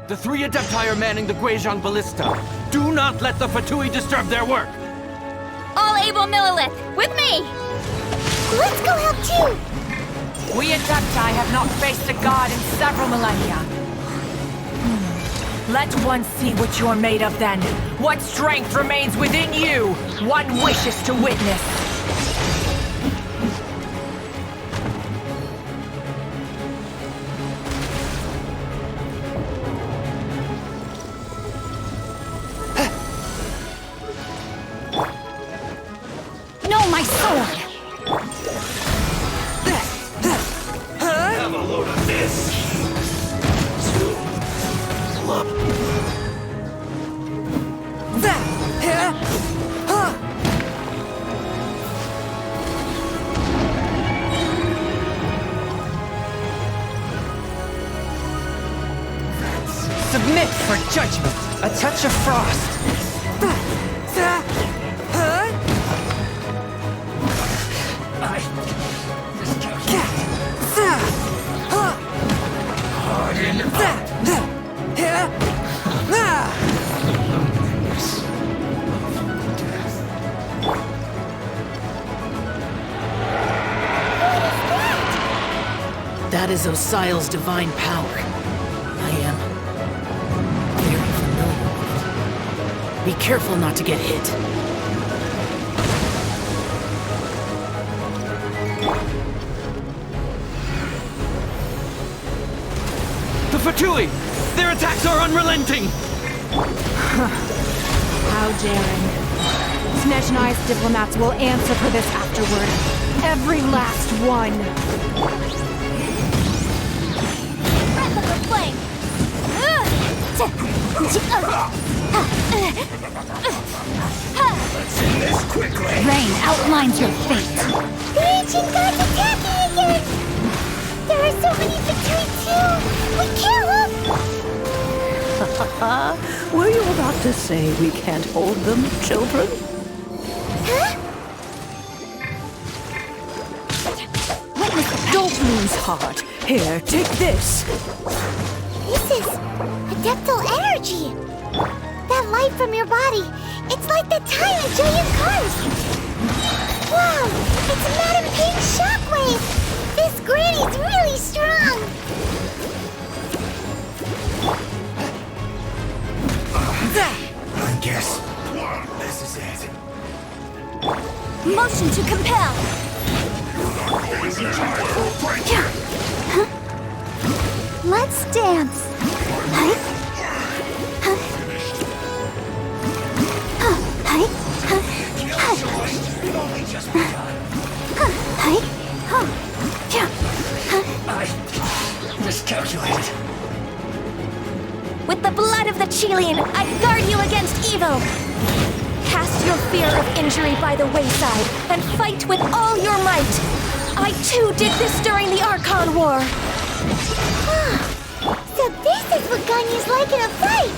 The three Adepti are manning the Guizhong Ballista. Do not let the Fatui disturb their work! All able Millelith, with me! Let's go help too! We Adepti have not faced a god in several millennia. Let one see what you're made of then. What strength remains within you, one wishes to witness. My sword! Have a load of this! Submit for judgment. A touch of frost. That is Osial's divine power. I am very familiar with it. Be careful not to get hit. The Fatui! Their attacks are unrelenting! How daring. Snezhnai's diplomats will answer for this afterward. Every last one! Breath of the flame! Let's end this quickly! Rain outlines your fate. The ancient gods attacking again! There are so many Fatui too! We can't look! Were you about to say we can't hold them, children? Huh? Bloom's heart. Here, take this. This is adeptal energy. That light from your body, it's like the tiny Julian cars. Wow, it's Madam Ping's shockwave. This granny's really strong. I guess this is it. Motion to compel. Let's dance. I miscalculated. With the blood of the Chilean, I guard you against evil. Cast your fear of injury by the wayside and fight with all your might. I too did this during the Archon War. So this is what Ganyu's like in a fight.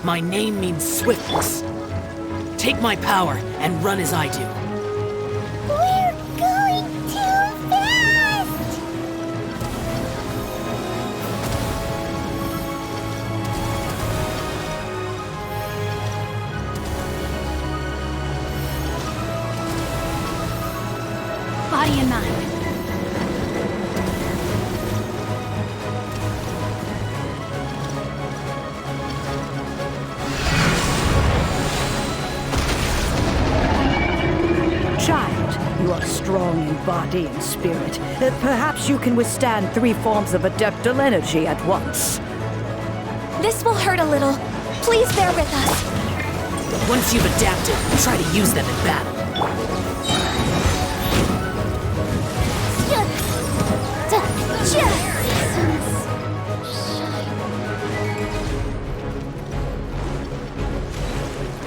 My name means swiftness. Take my power and run as I do. We're going too fast. Body and mind. Child, you are strong in body and spirit. Perhaps you can withstand 3 forms of adeptal energy at once. This will hurt a little. Please bear with us. Once you've adapted, try to use them in battle.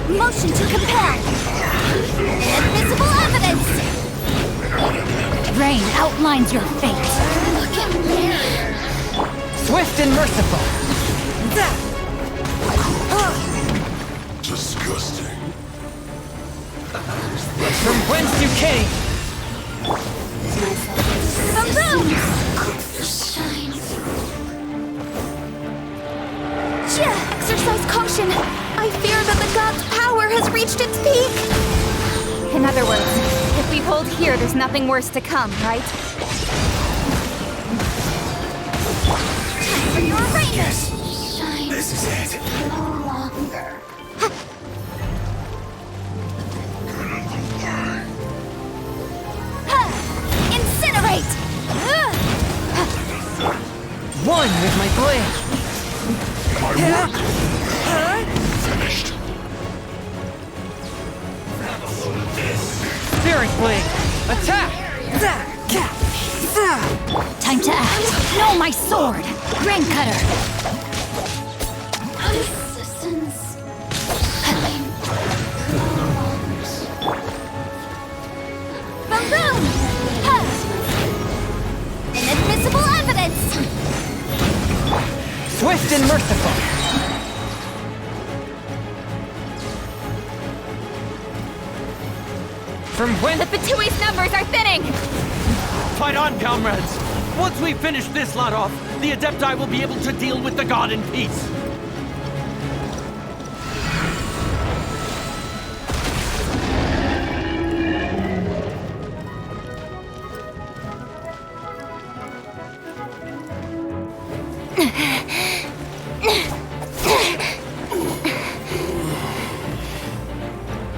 Motion to compel. Invisible evidence. Rain outlines your fate. Swift and merciful. Disgusting. From whence you came. Exercise caution. I fear that the god's power has reached its peak. In other words, if we hold here, there's nothing worse to come, right? Time for your rain! Yes, this is it. Incinerate! One with my blade. Finished. Spirit blade. Attack! Time to act. No, my sword! Grain cutter! Boom boom! Inadmissible evidence! Swift and merciful. From when? The Fatui's numbers are thinning! Fight on, comrades! Once we finish this lot off, the Adepti will be able to deal with the god in peace.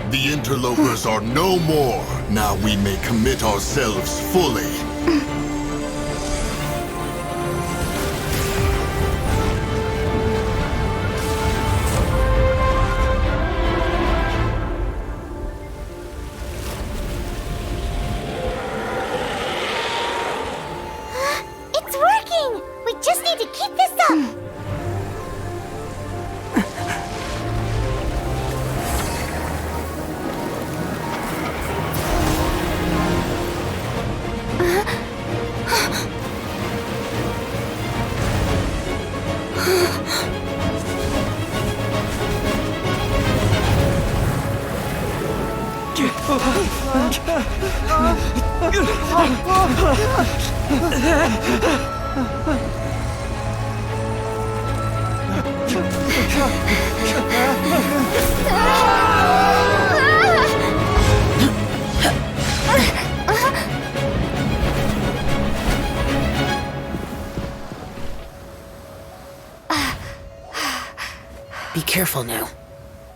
The interlopers are no more. Now we may commit ourselves fully. It's working! We just need to keep this up! Be careful now.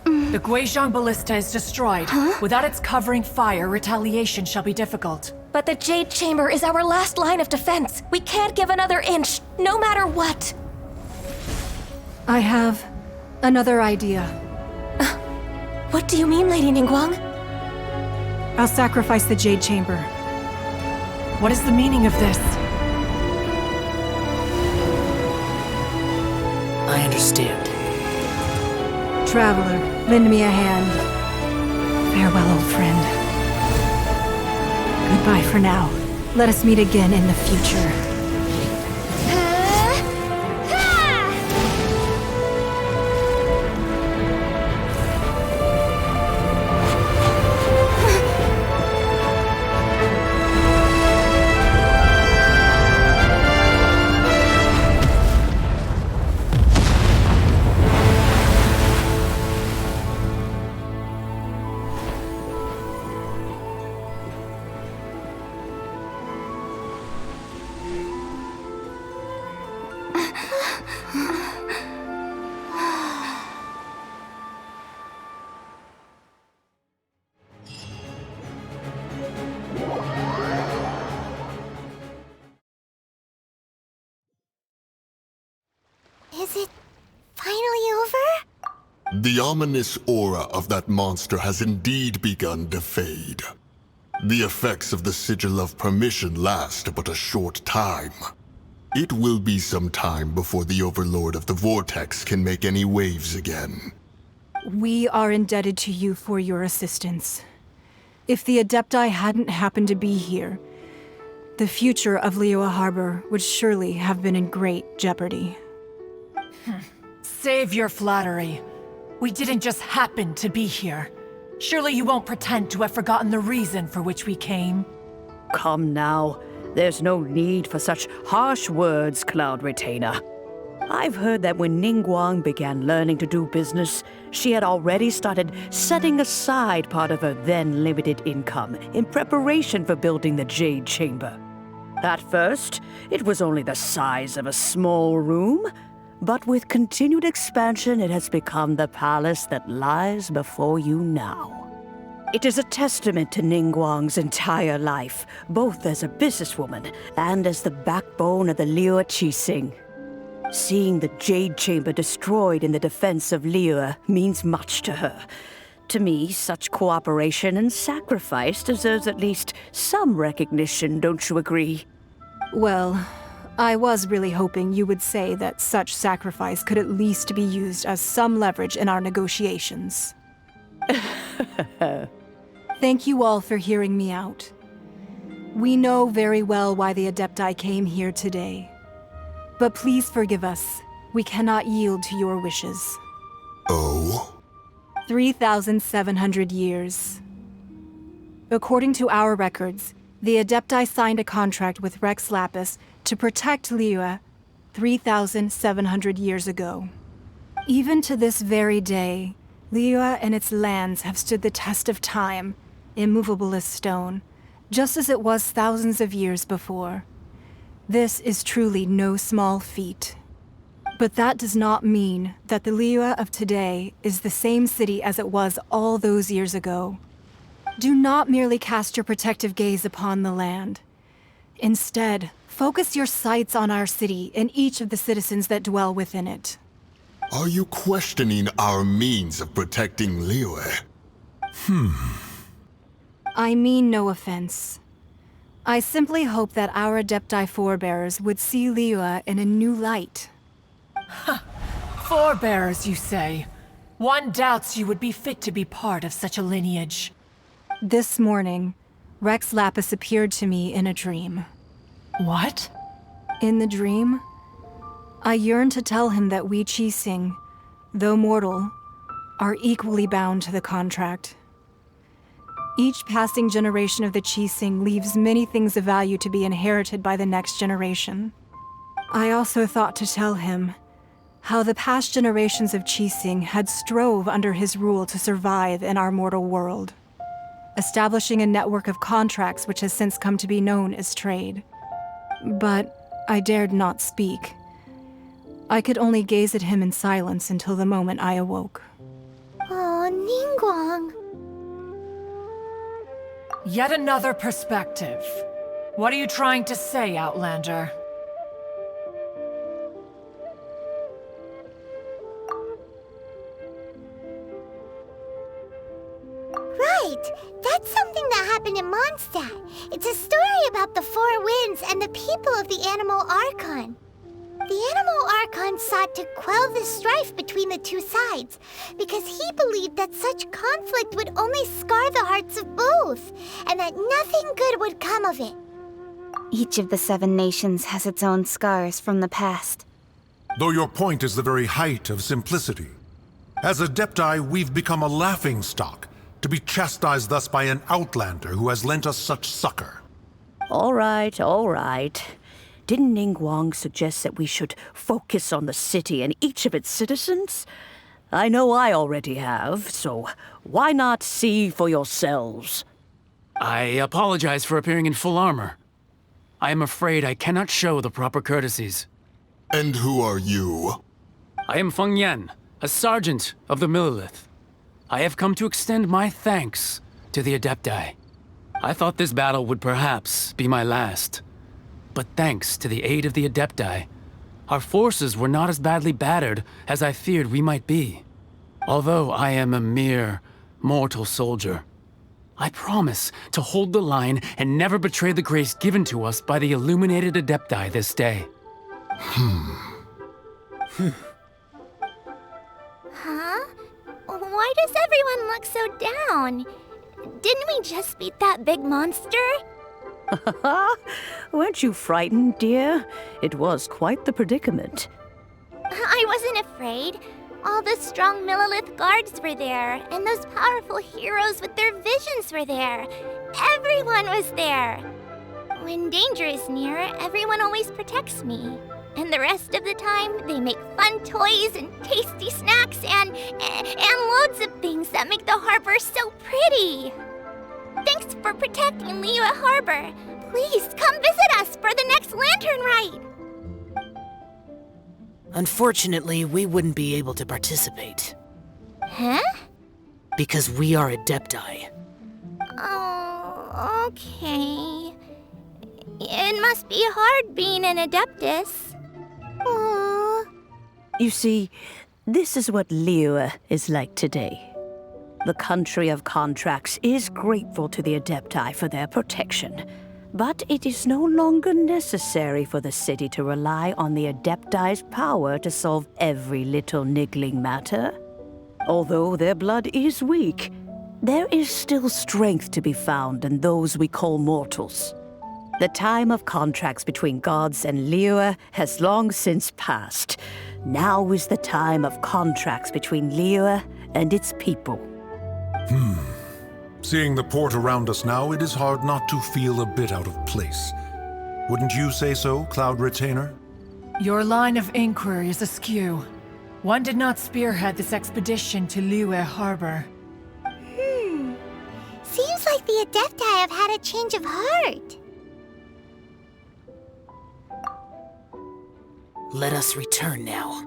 The Guizhong Ballista is destroyed. Without its covering fire, retaliation shall be difficult. But the Jade Chamber is our last line of defense. We can't give another inch, no matter what. I have another idea. What do you mean, Lady Ningguang? I'll sacrifice the Jade Chamber. What is the meaning of this? I understand. Traveler, lend me a hand. Farewell, old friend. Goodbye for now. Let us meet again in the future. Is it finally over? The ominous aura of that monster has indeed begun to fade. The effects of the Sigil of Permission last but a short time. It will be some time before the Overlord of the Vortex can make any waves again. We are indebted to you for your assistance. If the Adepti hadn't happened to be here, the future of Liyue Harbor would surely have been in great jeopardy. Save your flattery. We didn't just happen to be here. Surely you won't pretend to have forgotten the reason for which we came. Come now. There's no need for such harsh words, Cloud Retainer. I've heard that when Ningguang began learning to do business, she had already started setting aside part of her then limited income in preparation for building the Jade Chamber. At first, it was only the size of a small room, but with continued expansion, it has become the palace that lies before you now. It is a testament to Ningguang's entire life, both as a businesswoman and as the backbone of the Liyue Qixing. Seeing the Jade Chamber destroyed in the defense of Liyue means much to her. To me, such cooperation and sacrifice deserves at least some recognition, don't you agree? Well, I was really hoping you would say that such sacrifice could at least be used as some leverage in our negotiations. Thank you all for hearing me out. We know very well why the Adepti came here today. But please forgive us. We cannot yield to your wishes. Oh? 3,700 years. According to our records, the Adepti signed a contract with Rex Lapis to protect Liyue 3,700 years ago. Even to this very day, Liyue and its lands have stood the test of time, immovable as stone, just as it was thousands of years before. This is truly no small feat. But that does not mean that the Liyue of today is the same city as it was all those years ago. Do not merely cast your protective gaze upon the land. Instead, focus your sights on our city and each of the citizens that dwell within it. Are you questioning our means of protecting Liyue? I mean no offense. I simply hope that our Adepti forebears would see Liyue in a new light. Forebears, you say? One doubts you would be fit to be part of such a lineage. This morning, Rex Lapis appeared to me in a dream. What? In the dream, I yearned to tell him that we Qixing, though mortal, are equally bound to the contract. Each passing generation of the Qixing leaves many things of value to be inherited by the next generation. I also thought to tell him how the past generations of Qixing had strove under his rule to survive in our mortal world, establishing a network of contracts which has since come to be known as trade. But I dared not speak. I could only gaze at him in silence until the moment I awoke. Oh, Ningguang. Yet another perspective. What are you trying to say, Outlander? Right! That's something that happened in Mondstadt. It's a story about the four winds and the people of the animal Archon. The animal Archon sought to quell the strife between the two sides, because he believed that such conflict would only scar the hearts of both, and that nothing good would come of it. Each of the 7 nations has its own scars from the past. Though your point is the very height of simplicity. As Adepti, we've become a laughingstock, to be chastised thus by an outlander who has lent us such succor. All right, all right. Didn't Ningguang suggest that we should focus on the city and each of its citizens? I know I already have, so why not see for yourselves? I apologize for appearing in full armor. I am afraid I cannot show the proper courtesies. And who are you? I am Feng Yan, a sergeant of the Millelith. I have come to extend my thanks to the Adepti. I thought this battle would perhaps be my last. But thanks to the aid of the Adepti, our forces were not as badly battered as I feared we might be. Although I am a mere mortal soldier, I promise to hold the line and never betray the grace given to us by the illuminated Adepti this day. Huh? Why does everyone look so down? Didn't we just beat that big monster? Weren't you frightened, dear? It was quite the predicament. I wasn't afraid. All the strong Millelith guards were there, and those powerful heroes with their visions were there. Everyone was there. When danger is near, everyone always protects me. And the rest of the time, they make fun toys and tasty snacks and loads of things that make the harbor so pretty. Thanks for protecting Liyue Harbor. Please come visit us for the next lantern rite. Unfortunately, we wouldn't be able to participate. Huh? Because we are Adepti. Oh, okay. It must be hard being an Adeptus. Aww. You see, this is what Liyue is like today. The country of contracts is grateful to the Adepti for their protection, but it is no longer necessary for the city to rely on the Adepti's power to solve every little niggling matter. Although their blood is weak, there is still strength to be found in those we call mortals. The time of contracts between gods and Liyue has long since passed. Now is the time of contracts between Liyue and its people. Seeing the port around us now, it is hard not to feel a bit out of place. Wouldn't you say so, Cloud Retainer? Your line of inquiry is askew. One did not spearhead this expedition to Liyue Harbor. Seems like the Adepti have had a change of heart. Let us return now.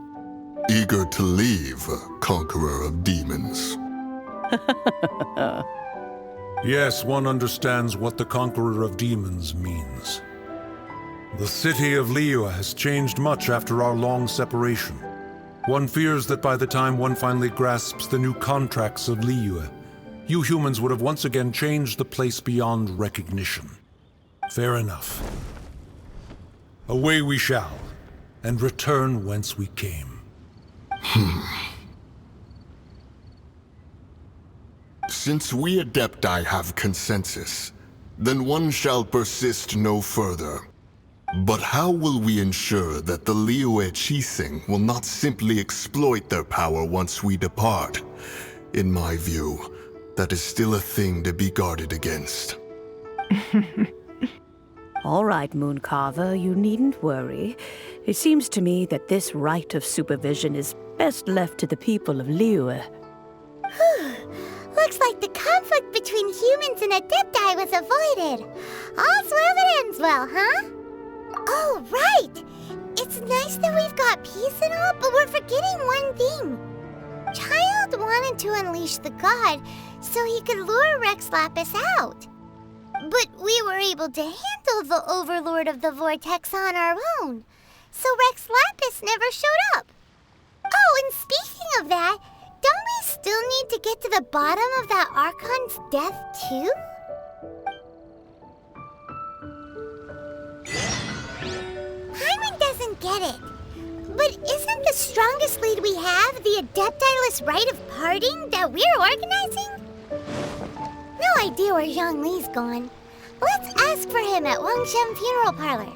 Eager to leave, conqueror of demons. Yes, one understands what the Conqueror of Demons means. The city of Liyue has changed much after our long separation. One fears that by the time one finally grasps the new contracts of Liyue, you humans would have once again changed the place beyond recognition. Fair enough. Away we shall, and return whence we came. Since we Adepti have consensus, then one shall persist no further. But how will we ensure that the Liyue Qixing will not simply exploit their power once we depart? In my view, that is still a thing to be guarded against. All right, Mooncarver, you needn't worry. It seems to me that this right of supervision is best left to the people of Liyue. Looks like the conflict between humans and adepti was avoided. All's well that ends well, huh? Oh, right! It's nice that we've got peace and all, but we're forgetting one thing. Child wanted to unleash the god so he could lure Rex Lapis out. But we were able to handle the Overlord of the Vortex on our own, so Rex Lapis never showed up. Oh, and speaking of that, don't we still need to get to the bottom of that Archon's death, too? Paimon doesn't get it. But isn't the strongest lead we have the Adepti-less rite of parting that we're organizing? No idea where Zhongli's gone. Let's ask for him at Wangshem Funeral Parlor.